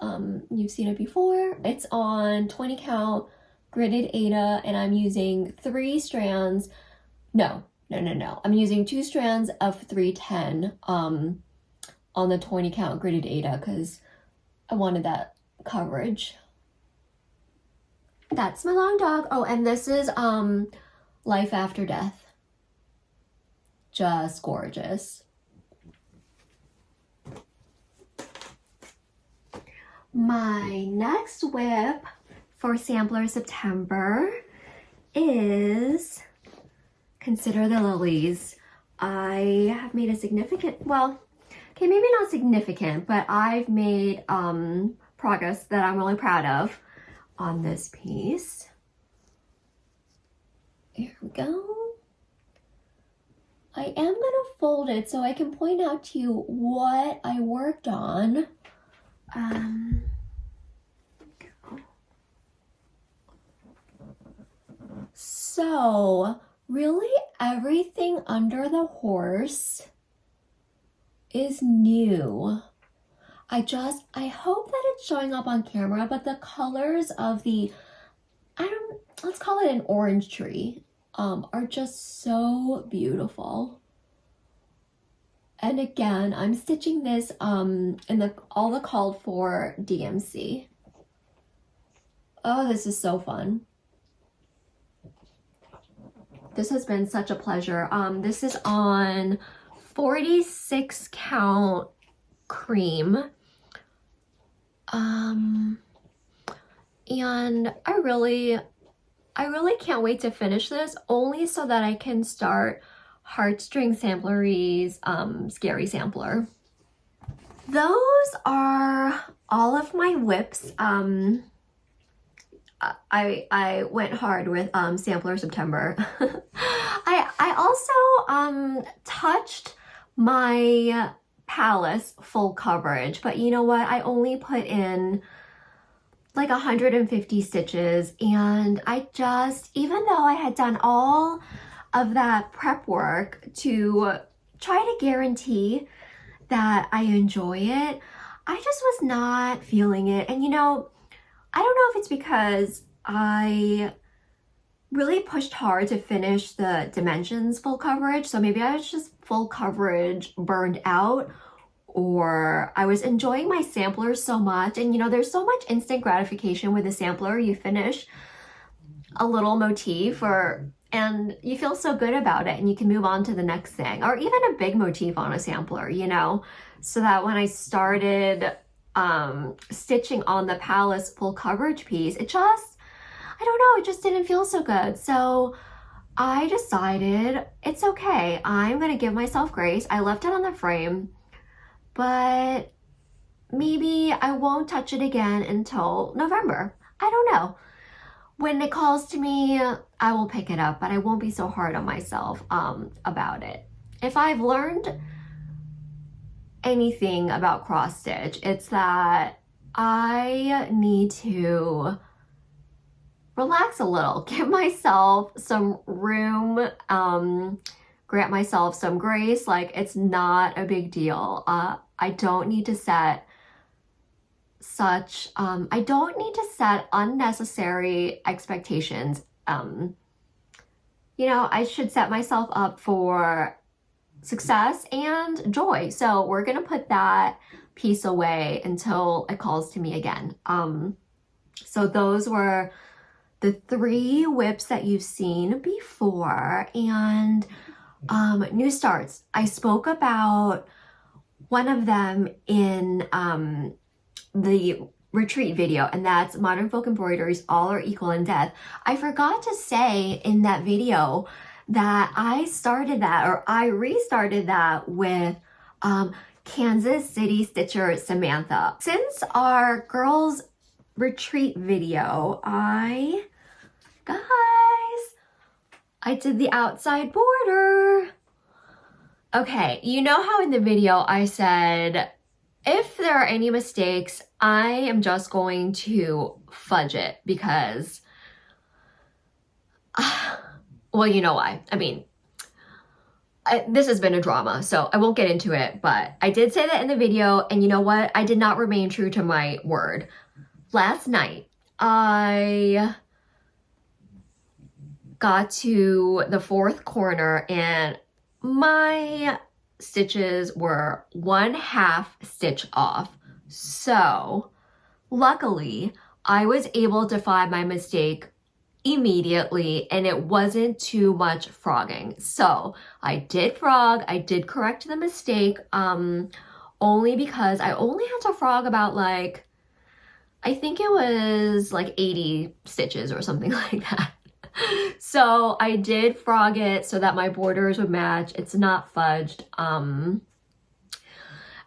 You've seen it before. It's on 20 count gridded Aida, and I'm using 3 strands. No, No. I'm using 2 strands of 310 on the 20 count gridded Ada because I wanted that coverage. That's my long dog. Oh, and this is Life After Death. Just gorgeous. My next whip for Sampler September is Consider the Lilies. I have made a significant, well, okay, maybe not significant, but I've made progress that I'm really proud of on this piece. Here we go. I am gonna fold it so I can point out to you what I worked on. So really everything under the horse is new. I hope that it's showing up on camera, but the colors of the, let's call it an orange tree, are just so beautiful. And again, I'm stitching this in all the called for DMC. Oh, this is so fun. This has been such a pleasure. This is on 46 count cream. And I really can't wait to finish this, only so that I can start Heartstring Samplery's Scary Sampler. Those are all of my whips. I went hard with Sampler September. I also touched my Palace full coverage, but you know what? I only put in like 150 stitches, and I just, even though I had done all of that prep work to try to guarantee that I enjoy it, I just was not feeling it. And you know, I don't know if it's because I really pushed hard to finish the dimensions full coverage, so maybe I was just full coverage burned out, or I was enjoying my samplers so much. And you know, there's so much instant gratification with a sampler. You finish a little motif and you feel so good about it, and you can move on to the next thing, or even a big motif on a sampler, you know, so that when I started stitching on the Palace full coverage piece, it just, I don't know, it just didn't feel so good. So I decided it's okay. I'm gonna give myself grace. I left it on the frame, but maybe I won't touch it again until November. I don't know. When it calls to me, I will pick it up, but I won't be so hard on myself about it. If I've learned anything about cross stitch, it's that I need to relax a little, give myself some room, grant myself some grace. Like, it's not a big deal. I don't need to set I don't need to set unnecessary expectations. You know, I should set myself up for success and joy. So we're gonna put that piece away until it calls to me again. So those were the 3 whips that you've seen before. And new starts. I spoke about one of them in the retreat video, and that's Modern Folk Embroideries All Are Equal in Death. I forgot to say in that video that I restarted that with Kansas City Stitcher Samantha. Since our girls retreat video, I did the outside border. Okay, you know how in the video I said, if there are any mistakes, I am just going to fudge it because, well, you know why. I mean, this has been a drama, so I won't get into it, but I did say that in the video, and you know what? I did not remain true to my word. Last night, I got to the fourth corner and my stitches were 1/2 stitch off. So luckily I was able to find my mistake immediately and it wasn't too much frogging. So I did frog, I did correct the mistake, only because I only had to frog about like, I think it was like 80 stitches or something like that. So I did frog it so that my borders would match. It's not fudged.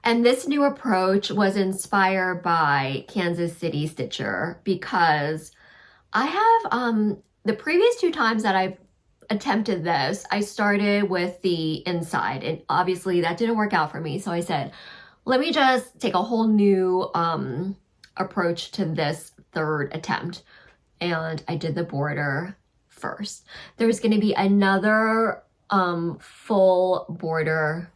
And this new approach was inspired by Kansas City Stitcher because I have, the previous 2 times that I've attempted this, I started with the inside and obviously that didn't work out for me. So I said, let me just take a whole new approach to this 3rd attempt. And I did the border first. There's going to be another full border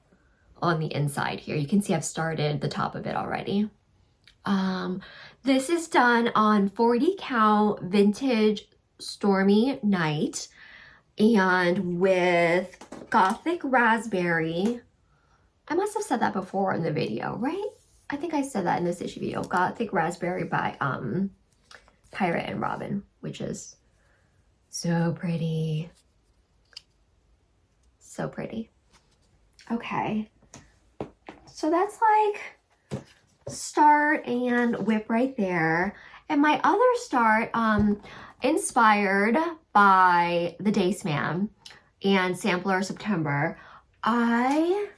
on the inside here. You can see I've started the top of it already. This is done on 40 count vintage Stormy Night and with Gothic Raspberry. I must have said that before in the video, right? I think I said that in the Stitchy video. Gothic Raspberry by Pirate and Robin, which is so pretty. So pretty. Okay. So that's like start and whip right there. And my other start, inspired by the Dace Man and Sampler September, I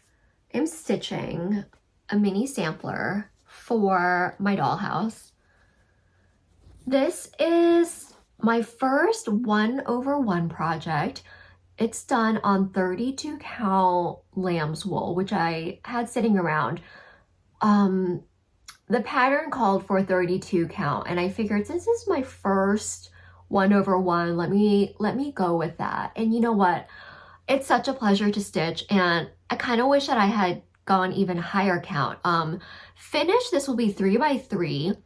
am stitching a mini sampler for my dollhouse. This is my first 1/1 project. It's done on 32 count lamb's wool, which I had sitting around. The pattern called for 32 count, and I figured since this is my first 1/1, let me go with that. And you know what? It's such a pleasure to stitch, and I kind of wish that I had gone even higher count. Finished, this will be 3x3,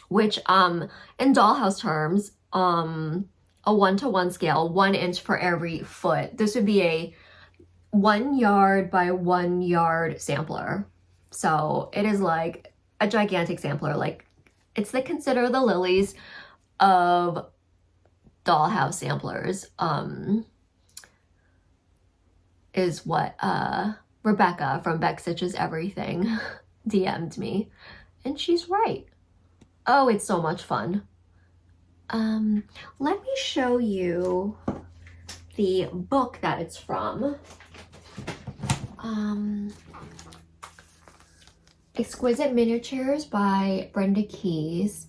which in dollhouse terms, a 1-to-1 scale, 1 inch for every foot. This would be a 1 yard by 1 yard sampler. So it is like a gigantic sampler. Like it's the consider the lilies of dollhouse samplers, is what Rebecca from Beck Stitches Everything DM'd me, and she's right. Oh, it's so much fun. Let me show you the book that it's from. Exquisite Miniatures by Brenda Keys.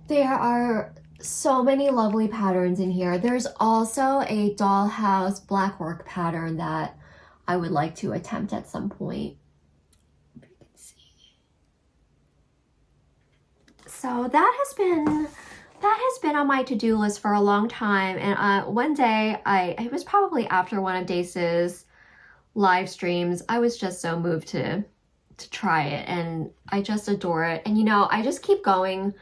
There are so many lovely patterns in here. There's also a dollhouse blackwork pattern that I would like to attempt at some point. If you can see. So that has been on my to-do list for a long time. And one day, it was probably after one of Dace's live streams, I was just so moved to try it, and I just adore it. And you know, I just keep going.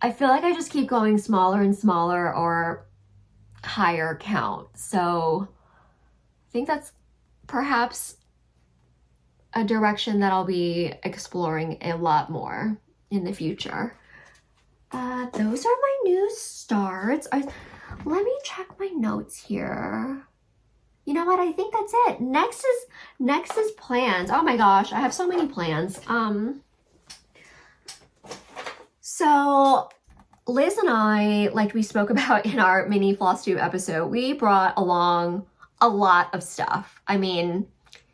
I feel like I just keep going smaller and smaller or higher count. So I think that's perhaps a direction that I'll be exploring a lot more in the future. Those are my new starts. Let me check my notes here. You know what? I think that's it. Next is plans. Oh my gosh, I have so many plans. So Liz and I, like we spoke about in our mini Flosstube episode, we brought along a lot of stuff. I mean,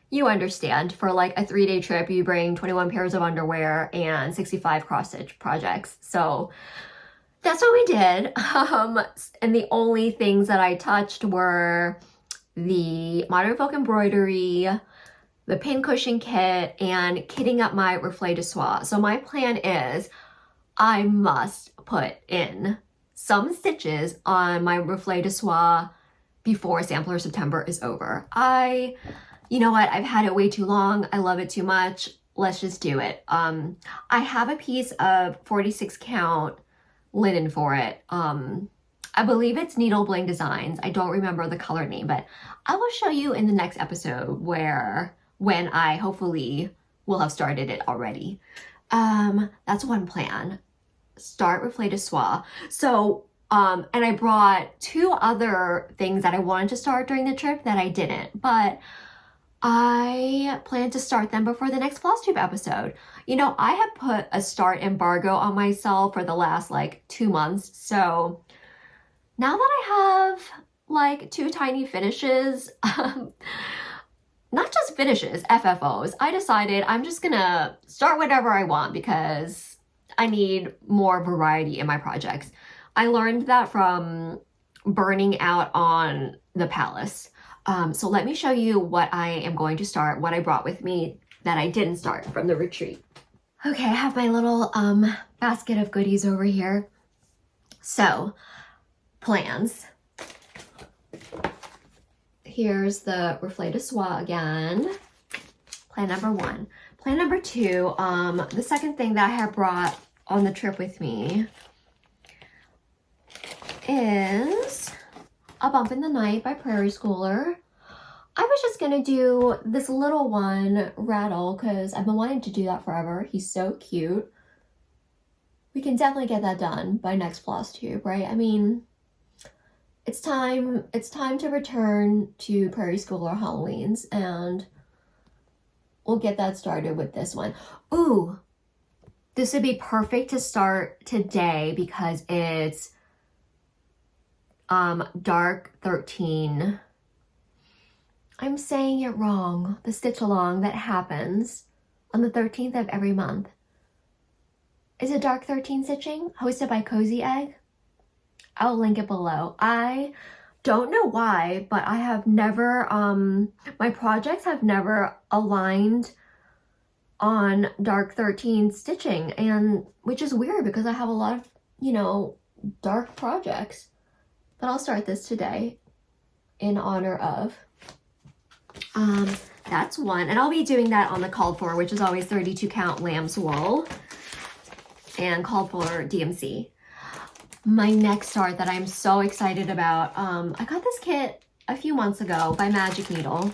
you understand, for like a 3-day trip, you bring 21 pairs of underwear and 65 cross-stitch projects. So that's what we did. And the only things that I touched were the Modern Folk embroidery, the pin cushion kit, and kitting up my reflet de soie. So my plan is I must put in some stitches on my reflet de soie before Sampler September is over. You know what? I've had it way too long. I love it too much. Let's just do it. I have a piece of 46 count linen for it. I I believe it's Needle Bling Designs. I don't remember the color name, but I will show you in the next episode when I hopefully will have started it already. That's one plan. Start with Fleur de Soie. So, and I brought 2 other things that I wanted to start during the trip that I didn't, but I plan to start them before the next Flosstube episode. You know, I have put a start embargo on myself for the last like 2 months. So now that I have like 2 tiny finishes, not just finishes, FFOs, I decided I'm just gonna start whatever I want because I need more variety in my projects. I learned that from burning out on the palace. So let me show you what I am going to start, what I brought with me that I didn't start from the retreat. Okay, I have my little basket of goodies over here. So, plans. Here's the Reflet de Soie again. Plan number 1. Plan number 2, the second thing that I have brought on the trip with me is A Bump in the Night by Prairie Schooler. I was just gonna do this little one, Rattle, because I've been wanting to do that forever. He's so cute. We can definitely get that done by next Flosstube, right? I mean, it's time to return to Prairie Schooler Halloweens, and we'll get that started with this one. Ooh, this would be perfect to start today because it's Dark 13. I'm saying it wrong. The stitch along that happens on the 13th of every month. Is it Dark 13 stitching hosted by Cozy Egg? I'll link it below. I don't know why, but I have never, my projects have never aligned on Dark 13 stitching, and which is weird because I have a lot of, you know, dark projects. But I'll start this today in honor of. That's one, and I'll be doing that on the called for, which is always 32 count lamb's wool and called for DMC. My next start that I'm so excited about, I got this kit a few months ago by Magic Needle.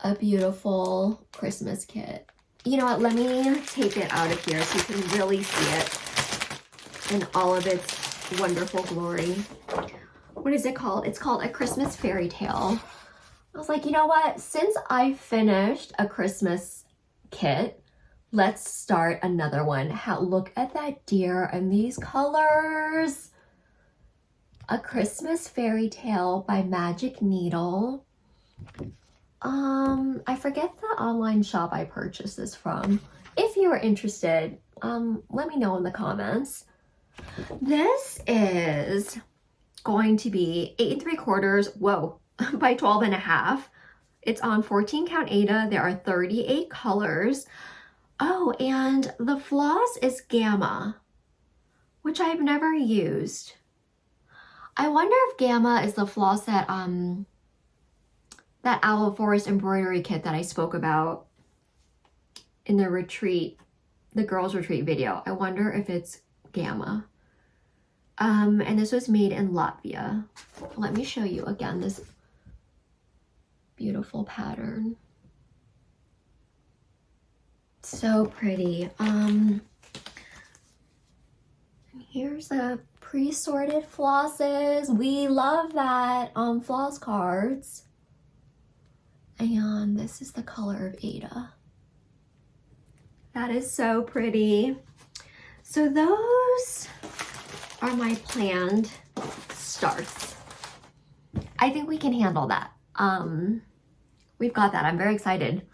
A beautiful Christmas kit. You know what, let me take it out of here so you can really see it in all of its wonderful glory. What is it called? It's called A Christmas Fairy Tale. I was like, you know what? Since I finished a Christmas kit, let's start another one. Look at that deer and these colors. A Christmas Fairy Tale by Magic Needle. I forget the online shop I purchased this from. If you are interested, let me know in the comments. This is going to be 8 3/4, whoa, by 12.5. It's on 14 count Aida. There are 38 colors. Oh, and the floss is Gamma, which I've never used. I wonder if Gamma is the floss that that Owl Forest embroidery kit that I spoke about in the retreat, the girls retreat video. I wonder if it's Gamma. And this was made in Latvia. Let me show you again this beautiful pattern. So pretty. Here's the pre-sorted flosses. We love that on floss cards. And this is the color of Aida. That is so pretty. So those are my planned starts. I think we can handle that. We've got that. I'm very excited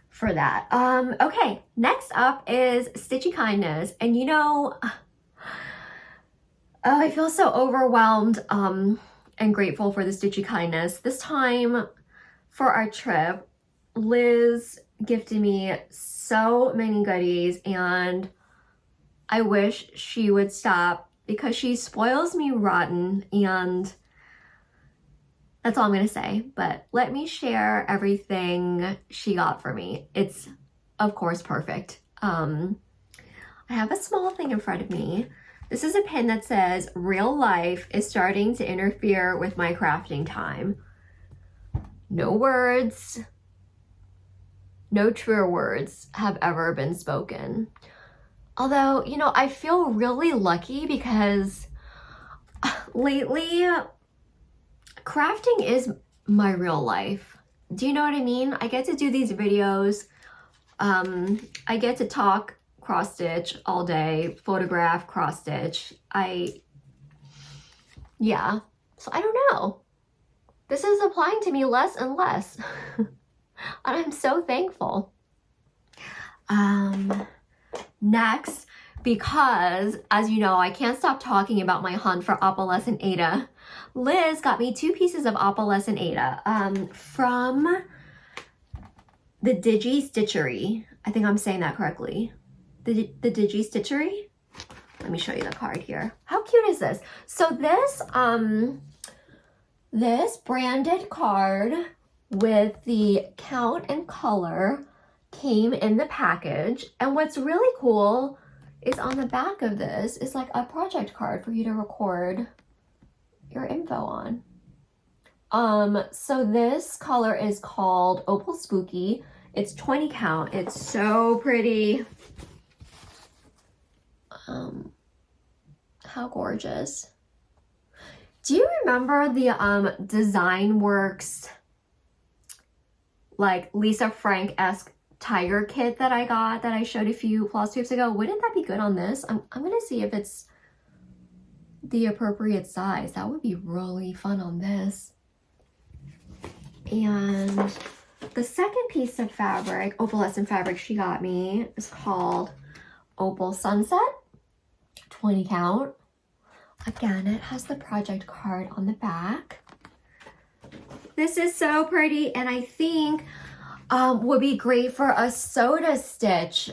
for that. Okay, next up is Stitchy Kindness. And you know, oh, I feel so overwhelmed and grateful for the Stitchy Kindness. This time for our trip, Liz gifted me so many goodies, and I wish she would stop because she spoils me rotten, and that's all I'm gonna say. But let me share everything she got for me. It's, of course, perfect. I have a small thing in front of me. This is a pin that says, real life is starting to interfere with my crafting time. No words, no truer words have ever been spoken. Although, you know, I feel really lucky because lately, crafting is my real life. Do you know what I mean? I get to do these videos. I get to talk cross stitch all day, photograph cross stitch. Yeah, so I don't know. This is applying to me less and less. And I'm so thankful. Next, because as you know, I can't stop talking about my hunt for opalescent Aida. Liz got me 2 pieces of opalescent Aida from the Digi Stitchery. I think I'm saying that correctly. The Digi Stitchery. Let me show you the card here. How cute is this? So this branded card with the count and color came in the package. And what's really cool is on the back of this is like a project card for you to record your info on. So this color is called Opal Spooky. It's 20 count. It's so pretty. How gorgeous. Do you remember the Design Works, like Lisa Frank-esque tiger kit that I got that I showed a few Flosstubes ago? Wouldn't that be good on this? I'm gonna see if it's the appropriate size. That would be really fun on this. And the second piece of fabric, opalescent fabric she got me, is called Opal Sunset, 20 count. Again, it has the project card on the back. This is so pretty, and I think would be great for a soda stitch.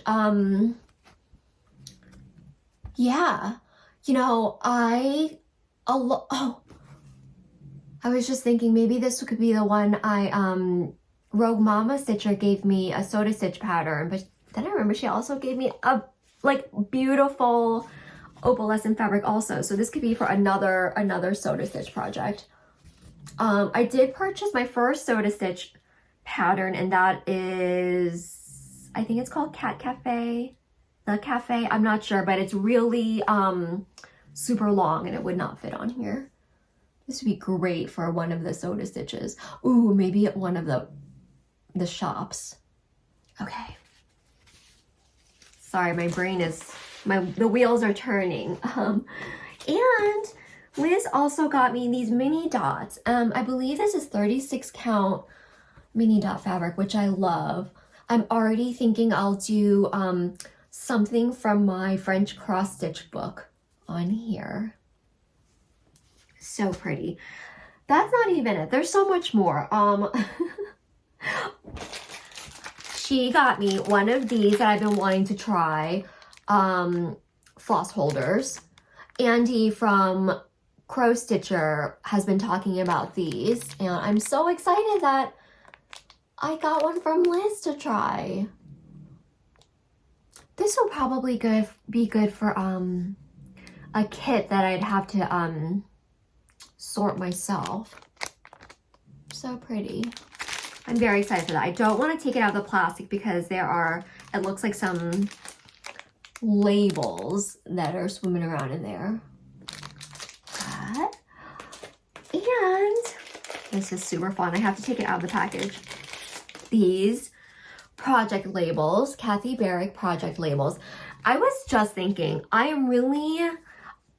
Yeah, you know, I was just thinking maybe this could be the one Rogue Mama Stitcher gave me a soda stitch pattern, but then I remember she also gave me a like beautiful opalescent fabric also. So this could be for another soda stitch project. I did purchase my first soda stitch pattern, and that is, I think it's called Cat Cafe. The Cafe, I'm not sure, but it's really super long and it would not fit on here. This would be great for one of the soda stitches. Ooh, maybe at one of the shops. Okay. Sorry, my brain is, the wheels are turning. And Liz also got me these mini dots. I believe this is 36 count mini dot fabric, which I love. I'm already thinking I'll do something from my French cross stitch book on here. So pretty. That's not even it. There's so much more. She got me one of these that I've been wanting to try, floss holders. Andy from Crow Stitcher has been talking about these, and I'm so excited that I got one from Liz to try. This will probably be good for a kit that I'd have to sort myself. So pretty. I'm very excited for that. I don't want to take it out of the plastic because there are, it looks like some labels that are swimming around in there. That. And this is super fun. I have to take it out of the package. These project labels, Kathy Barrick project labels. I was just thinking, I am really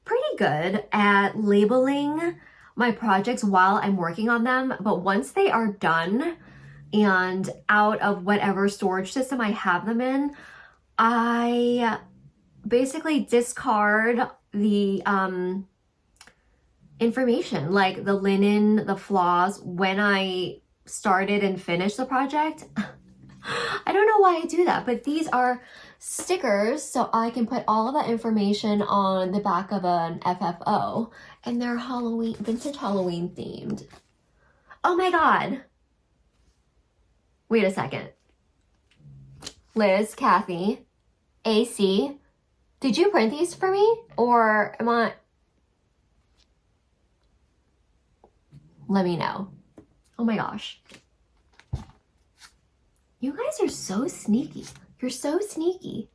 pretty good at labeling my projects while I'm working on them, but once they are done and out of whatever storage system I have them in, I basically discard the information, like the linen, the floss, when I started and finished the project. I don't know why I do that, but these are stickers, so I can put all of that information on the back of an FFO, and they're Halloween, vintage Halloween themed. Oh my God. Wait a second. Liz, Kathy, AC, Did you print these for me? Or am I... Let me know. Oh my gosh. You guys are so sneaky. You're so sneaky.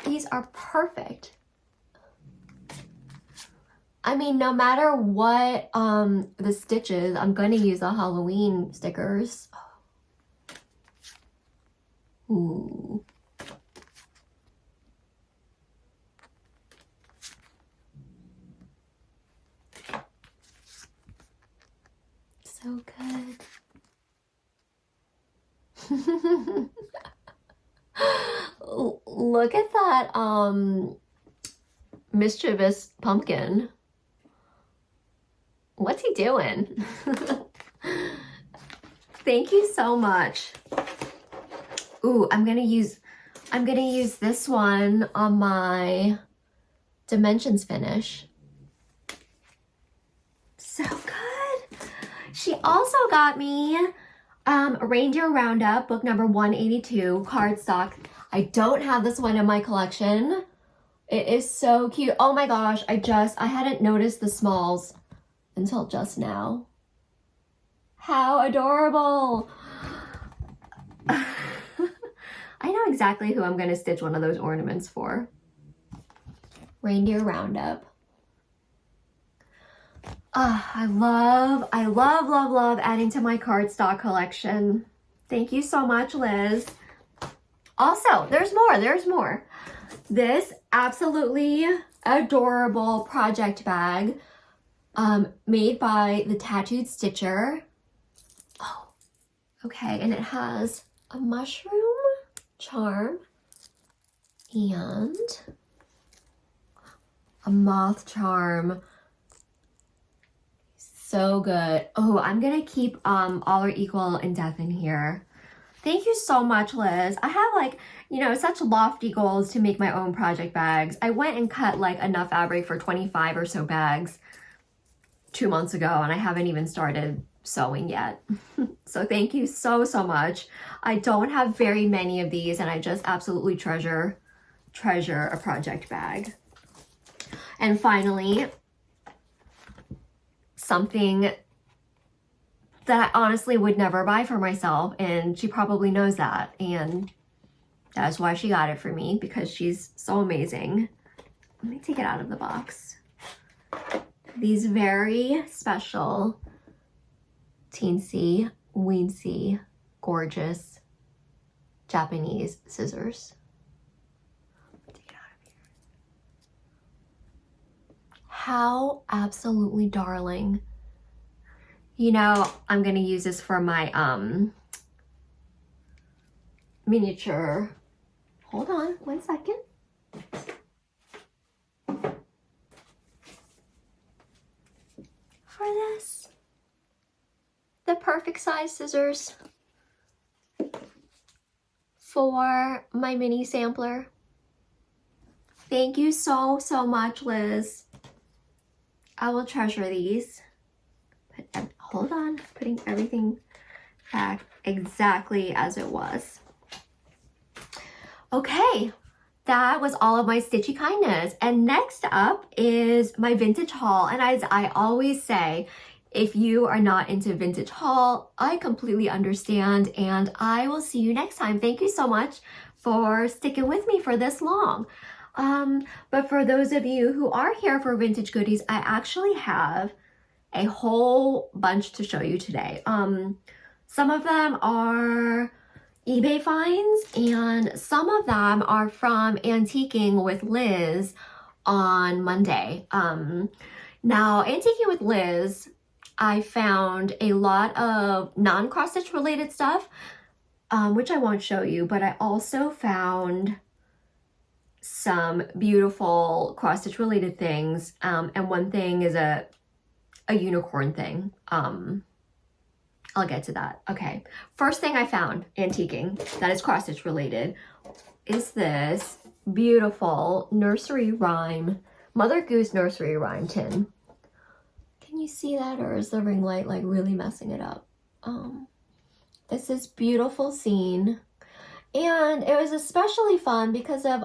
These are perfect. I mean, no matter what the stitches, I'm going to use the Halloween stickers. Ooh. So good. Look at that mischievous pumpkin. What's he doing? Thank you so much. Ooh, I'm gonna use this one on my Dimensions finish. So good. She also got me Reindeer Roundup, book number 182, cardstock. I don't have this one in my collection. It is so cute. Oh my gosh, I hadn't noticed the smalls until just now. How adorable. I know exactly who I'm going to stitch one of those ornaments for. Reindeer Roundup. I love adding to my cardstock collection. Thank you so much, Liz. Also, there's more. This absolutely adorable project bag made by the Tattooed Stitcher. Oh, okay, and it has a mushroom charm and a moth charm. So good. Oh, I'm gonna keep all are equal in death in here. Thank you so much, Liz. I have like, you know, such lofty goals to make my own project bags. I went and cut like enough fabric for 25 or so bags 2 months ago, and I haven't even started sewing yet. So thank you so much. I don't have very many of these, and I just absolutely treasure a project bag. And finally, something that I honestly would never buy for myself, and she probably knows that, and that's why she got it for me, because she's so amazing. Let me take it out of the box. These very special, teensy, weensy, gorgeous Japanese scissors. Take it out of here. How absolutely darling. You know, I'm gonna use this for my miniature. Hold on 1 second. For this, the perfect size scissors for my mini sampler. Thank you so much, Liz. I will treasure these. But hold on, putting everything back exactly as it was. Okay, that was all of my Stitchy kindness. And next up is my vintage haul. And as I always say, if you are not into vintage haul, I completely understand, and I will see you next time. Thank you so much for sticking with me for this long. But for those of you who are here for vintage goodies, I actually have a whole bunch to show you today. Some of them are eBay finds, and some of them are from Antiquing with Liz on Monday. Now, Antiquing with Liz, I found a lot of non-cross stitch related stuff, which I won't show you, but I also found some beautiful cross stitch related things, and one thing is a unicorn thing. I'll get to that. Okay, first thing I found antiquing that is cross stitch related is this beautiful nursery rhyme, Mother Goose nursery rhyme tin. Can you see that, or is the ring light like really messing it up? This is beautiful scene, and it was especially fun because of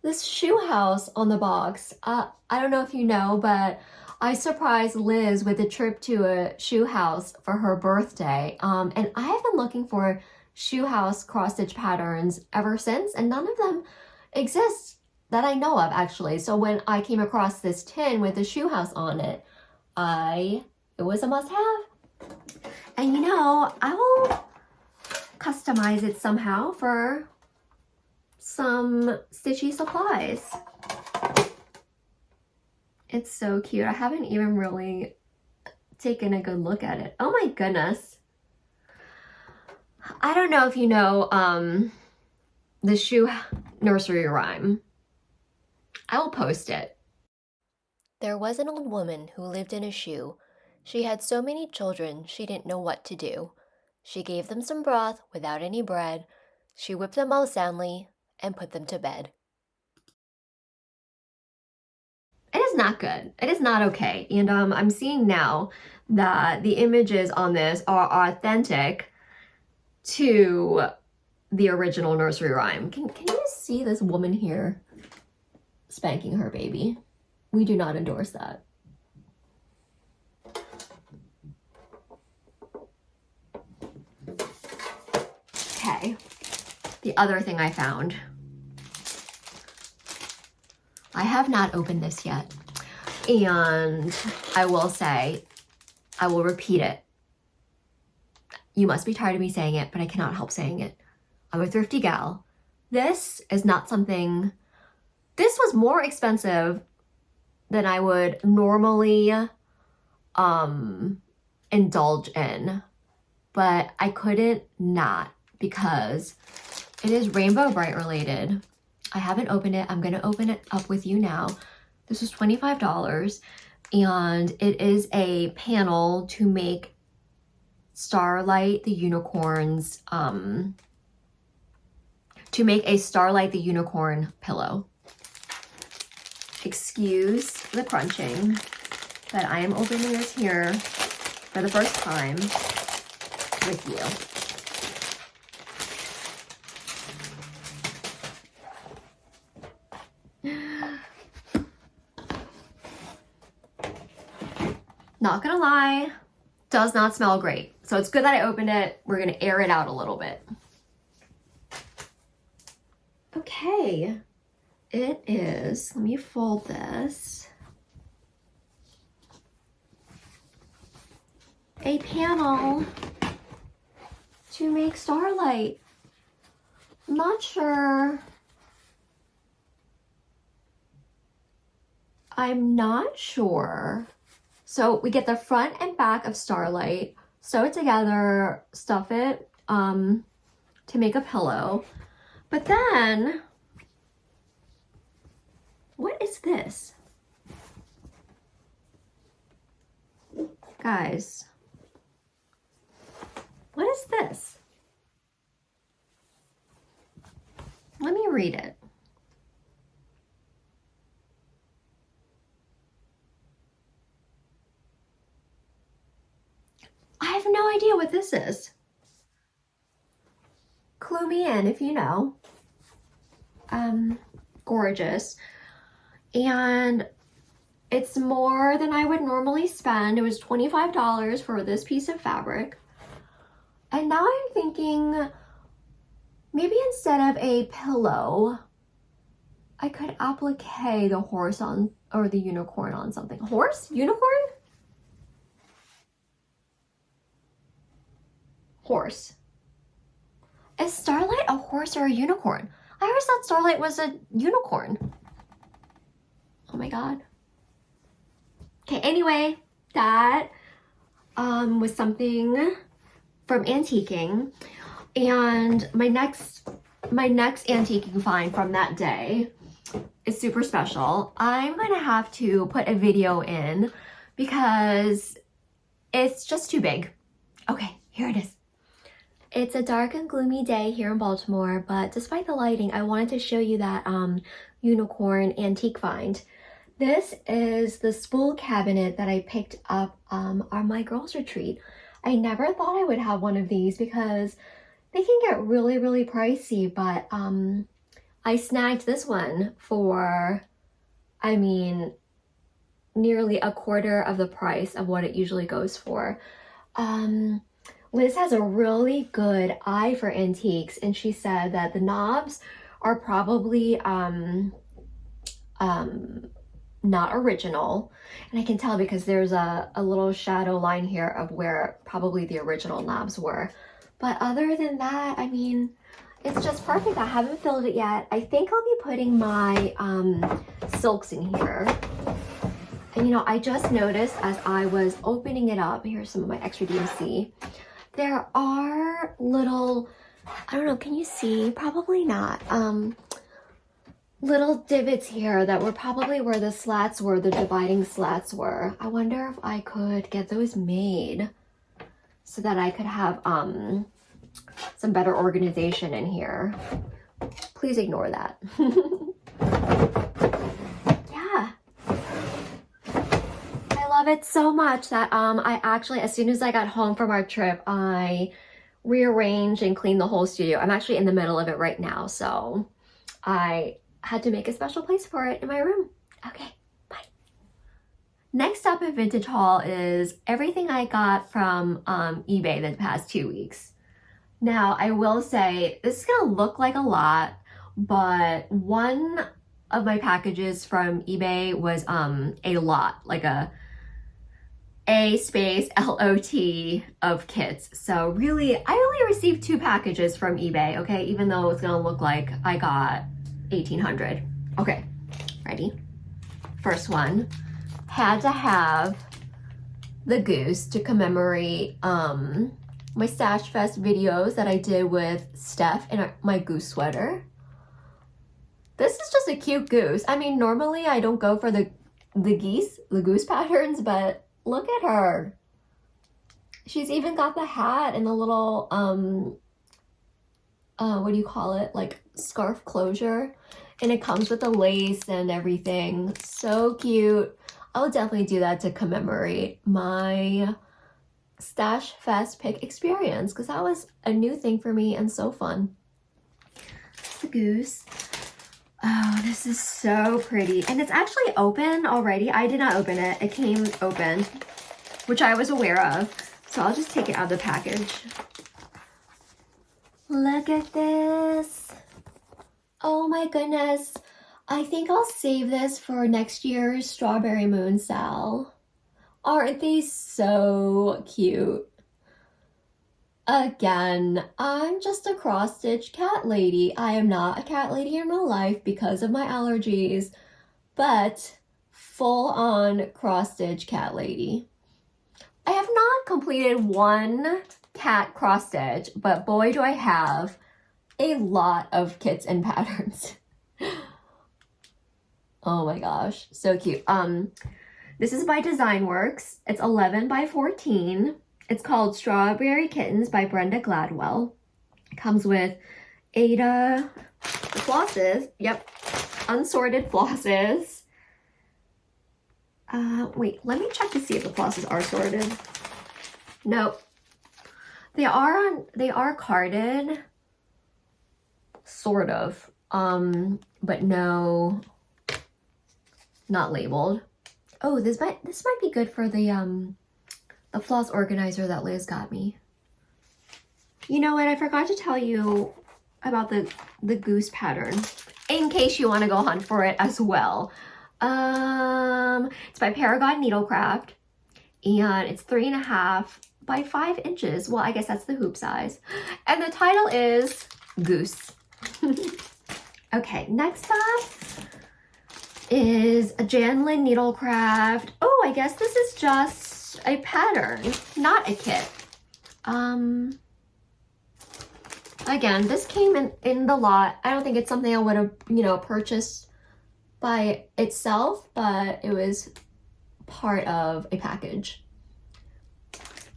this shoe house on the box. I don't know if you know, but I surprised Liz with a trip to a shoe house for her birthday. And I have been looking for shoe house cross-stitch patterns ever since, and none of them exist that I know of, actually. So when I came across this tin with the shoe house on it, it was a must-have. And you know, I will customize it somehow for some Stitchy supplies. It's so cute. I haven't even really taken a good look at it. Oh my goodness. I don't know if you know the shoe nursery rhyme. I will post it. There was an old woman who lived in a shoe. She had so many children she didn't know what to do. She gave them some broth without any bread. She whipped them all soundly and put them to bed. It is not good. It is not okay. And I'm seeing now that the images on this are authentic to the original nursery rhyme. Can you see this woman here spanking her baby? We do not endorse that. Okay, the other thing I found. I have not opened this yet, and I will say, I will repeat it. You must be tired of me saying it, but I cannot help saying it. I'm a thrifty gal. This is not something, this was more expensive than I would normally indulge in, but I couldn't not because it is Rainbow Bright related. I haven't opened it. I'm gonna open it up with you now. This was $25, and it is a panel to make Starlite the unicorn's, to make a Starlite the unicorn pillow. Excuse the crunching, but I am opening this here for the first time with you. Not gonna lie, does not smell great. So it's good that I opened it. We're gonna air it out a little bit. Okay, it is, let me fold this. A panel to make Starlite. I'm not sure. I'm not sure. So we get the front and back of Starlite, sew it together, stuff it to make a pillow. But then, what is this? Guys, what is this? Let me read it. I have no idea what this is. Clue me in if you know. Gorgeous. And it's more than I would normally spend. It was $25 for this piece of fabric. And now I'm thinking maybe instead of a pillow, I could applique the horse on, or the unicorn on something. Horse? Unicorn? Horse. Is Starlite a horse or a unicorn? I always thought Starlite was a unicorn. Oh my god. Okay, anyway, that was something from antiquing. And my next antiquing find from that day is super special. I'm gonna have to put a video in because it's just too big. Okay, here it is. It's a dark and gloomy day here in Baltimore, but despite the lighting, I wanted to show you that unicorn antique find. This is the spool cabinet that I picked up on my girls' retreat. I never thought I would have one of these because they can get really, really pricey, but I snagged this one for, I mean, nearly a quarter of the price of what it usually goes for. Liz has a really good eye for antiques, and she said that the knobs are probably not original, and I can tell because there's a little shadow line here of where probably the original knobs were. But other than that, I mean, it's just perfect. I haven't filled it yet. I think I'll be putting my silks in here. And you know, I just noticed as I was opening it up, here's some of my extra DMC, there are little, I don't know, can you see? Probably not. Little divots here that were probably where the slats were, the dividing slats were. I wonder if I could get those made so that I could have some better organization in here. Please ignore that. Yeah. I love it so much that I actually, as soon as I got home from our trip, I rearranged and cleaned the whole studio. I'm actually in the middle of it right now, so I had to make a special place for it in my room. Okay, bye. Next up in Vintage Haul is everything I got from eBay the past 2 weeks. Now, I will say, this is gonna look like a lot, but one of my packages from eBay was a lot, like A space L-O-T of kits. So really, I only received 2 packages from eBay, okay? Even though it's gonna look like I got 1,800. Okay, ready? First one, had to have the goose to commemorate my Stash Fest videos that I did with Steph in my goose sweater. This is just a cute goose. I mean, normally I don't go for the goose patterns, but look at her. She's even got the hat and the little, what do you call it? Like scarf closure. And it comes with the lace and everything. So cute. I'll definitely do that to commemorate my Stash Fest pick experience, because that was a new thing for me and so fun. That's the goose. Oh, this is so pretty. And it's actually open already. I did not open it. It came open, which I was aware of. So I'll just take it out of the package. Look at this. Oh my goodness. I think I'll save this for next year's Strawberry Moon sale. Aren't they so cute? Again, I'm just a cross-stitch cat lady. I am not a cat lady in real life because of my allergies, but full-on cross-stitch cat lady. I have not completed one cat cross-stitch, but boy do I have a lot of kits and patterns. Oh my gosh, so cute. This is by Designworks. It's 11 by 14. It's called Strawberry Kittens by Brenda Gladwell. It comes with Ada flosses. Yep, unsorted flosses. Wait, let me check to see if the flosses are sorted. Nope. They are carded, sort of, but no, not labeled. Oh, this might be good for the floss organizer that Liz got me. You know what? I forgot to tell you about the goose pattern, in case you want to go hunt for it as well. It's by Paragon Needlecraft, and it's 3.5 by 5 inches. Well, I guess that's the hoop size. And the title is Goose. Okay, next up is a Janlin Needlecraft. Oh, I guess this is just a pattern, not a kit. Again, this came in the lot. I don't think it's something I would have, purchased by itself, but it was part of a package.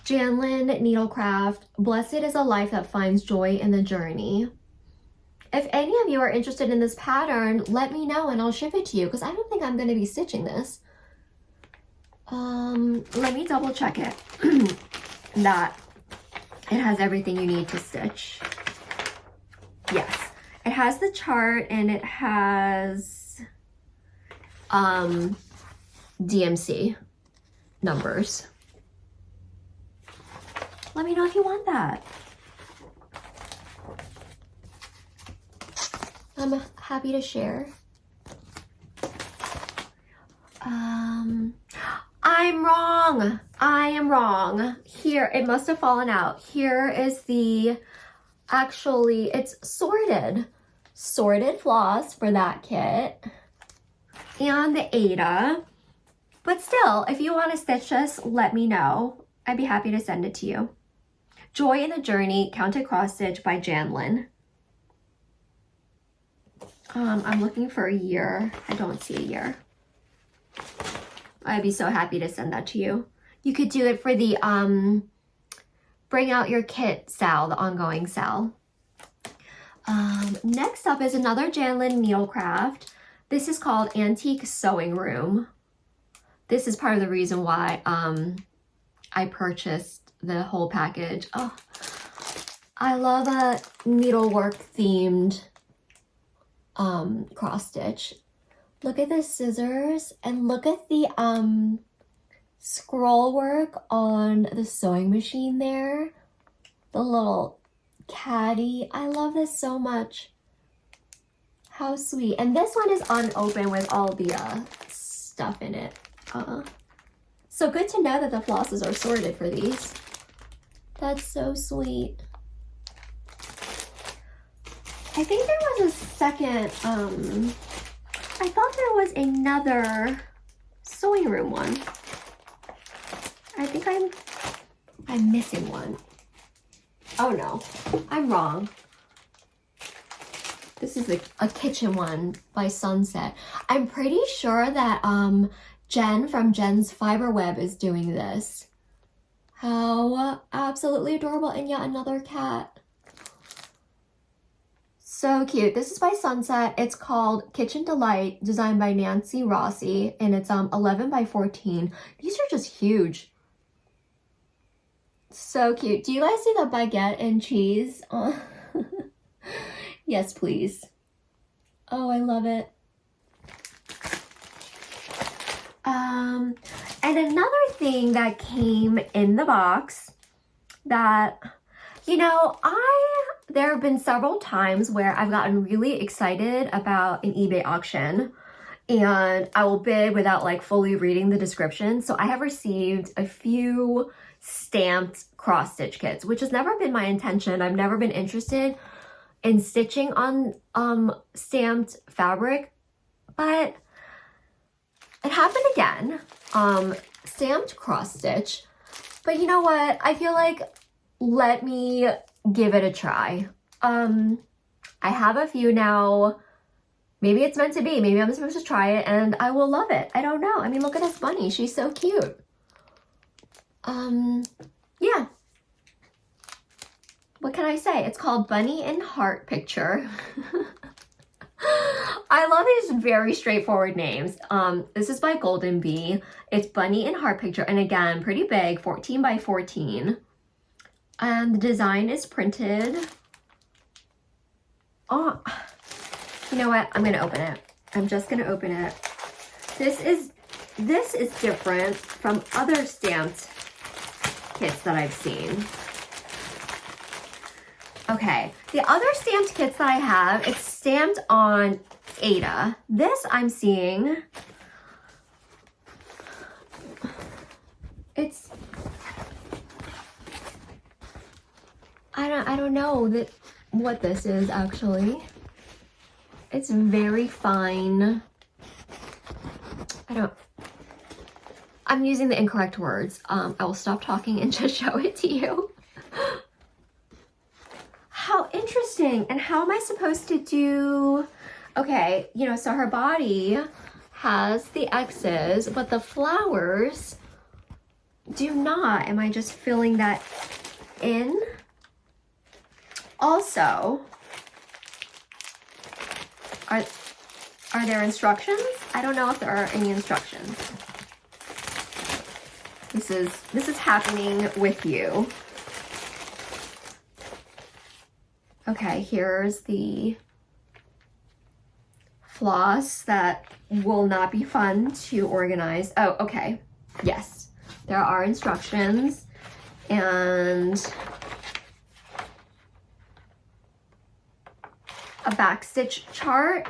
Janlin Needlecraft, Blessed is a Life That Finds Joy in the Journey. If any of you are interested in this pattern, let me know and I'll ship it to you, because I don't think I'm going to be stitching this. Let me double check it, that it has everything you need to stitch. Yes, It has the chart and it has DMC numbers. Let me know if you want that. I'm happy to share. I'm wrong. I am wrong. Here, it must have fallen out. Here is the, actually, it's sorted. Sorted floss for that kit. And the Ada. But still, if you want to stitch this, let me know. I'd be happy to send it to you. Joy in the Journey, Counted Cross Stitch by Janlyn. I'm looking for a year. I don't see a year. I'd be so happy to send that to you. You could do it for the Bring Out Your Kit sale, the ongoing sale. Next up is another Janlyn Needlecraft. This is called Antique Sewing Room. This is part of the reason why I purchased the whole package. Oh, I love a needlework themed cross stitch. Look at the scissors and look at the scroll work on the sewing machine there. The little caddy. I love this so much. How sweet. And this one is unopened with all the stuff in it. So good to know that the flosses are sorted for these. That's so sweet. I think there was a second, I thought there was another sewing room one. I think I'm missing one. Oh no, I'm wrong. This is a kitchen one by Sunset. I'm pretty sure that Jen from Jen's Fiber Web is doing this. How absolutely adorable, and yet another cat. So cute. This is by Sunset. It's called Kitchen Delight, designed by Nancy Rossi, and it's 11 by 14. These are just huge. So cute. Do you guys see the baguette and cheese? Yes, please. Oh, I love it. And another thing that came in the box that, you know, there have been several times where I've gotten really excited about an eBay auction and I will bid without like fully reading the description. So I have received a few stamped cross stitch kits, which has never been my intention. I've never been interested in stitching on stamped fabric, but it happened again. Stamped cross stitch. But you know what? I feel like let me give it a try. I have a few now. Maybe it's meant to be. Maybe I'm supposed to try it and I will love it. I don't know. I mean, look at this bunny. She's so cute. Yeah. What can I say? It's called Bunny and Heart Picture. I love these very straightforward names. This is by Golden Bee. It's Bunny and Heart Picture. And again, pretty big, 14 by 14. And the design is printed. Oh, you know what? I'm going to open it. I'm just going to open it. This is different from other stamped kits that I've seen. Okay, the other stamped kits that I have, it's stamped on Ada. This I'm seeing, it's, I don't know what this is actually. It's very fine. I'm using the incorrect words. I will stop talking and just show it to you. How interesting. And how am I supposed to do, okay, you know, so her body has the X's, but the flowers do not. Am I just filling that in? Also, are there instructions? I don't know if there are any instructions. This is happening with you. Okay, here's the floss that will not be fun to organize. Oh, okay. Yes, there are instructions and a backstitch chart.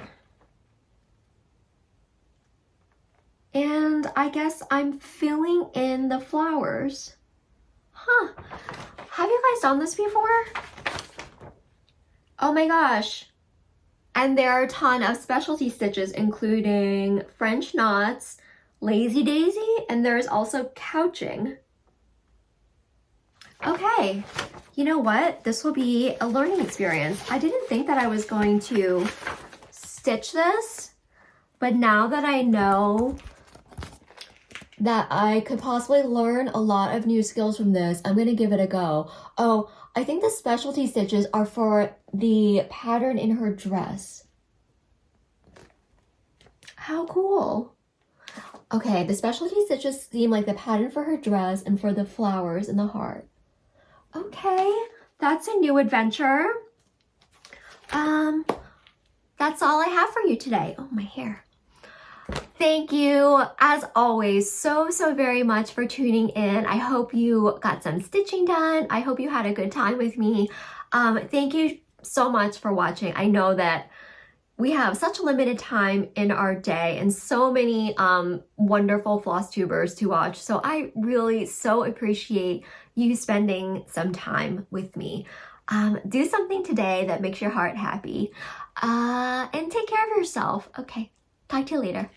And I guess I'm filling in the flowers. Huh. Have you guys done this before? Oh my gosh. And there are a ton of specialty stitches, including French knots, lazy daisy, and there's also couching. Okay, you know what? This will be a learning experience. I didn't think that I was going to stitch this, but now that I know that I could possibly learn a lot of new skills from this, I'm gonna give it a go. Oh, I think the specialty stitches are for the pattern in her dress. How cool. Okay, the specialty stitches seem like the pattern for her dress and for the flowers and the heart. Okay, that's a new adventure. That's all I have for you today. Oh, my hair. Thank you, as always, so very much for tuning in. I hope you got some stitching done. I hope you had a good time with me. Thank you so much for watching. I know that we have such a limited time in our day and so many wonderful Flosstubers to watch. So I really so appreciate you spending some time with me. Do something today that makes your heart happy. And take care of yourself. Okay, talk to you later.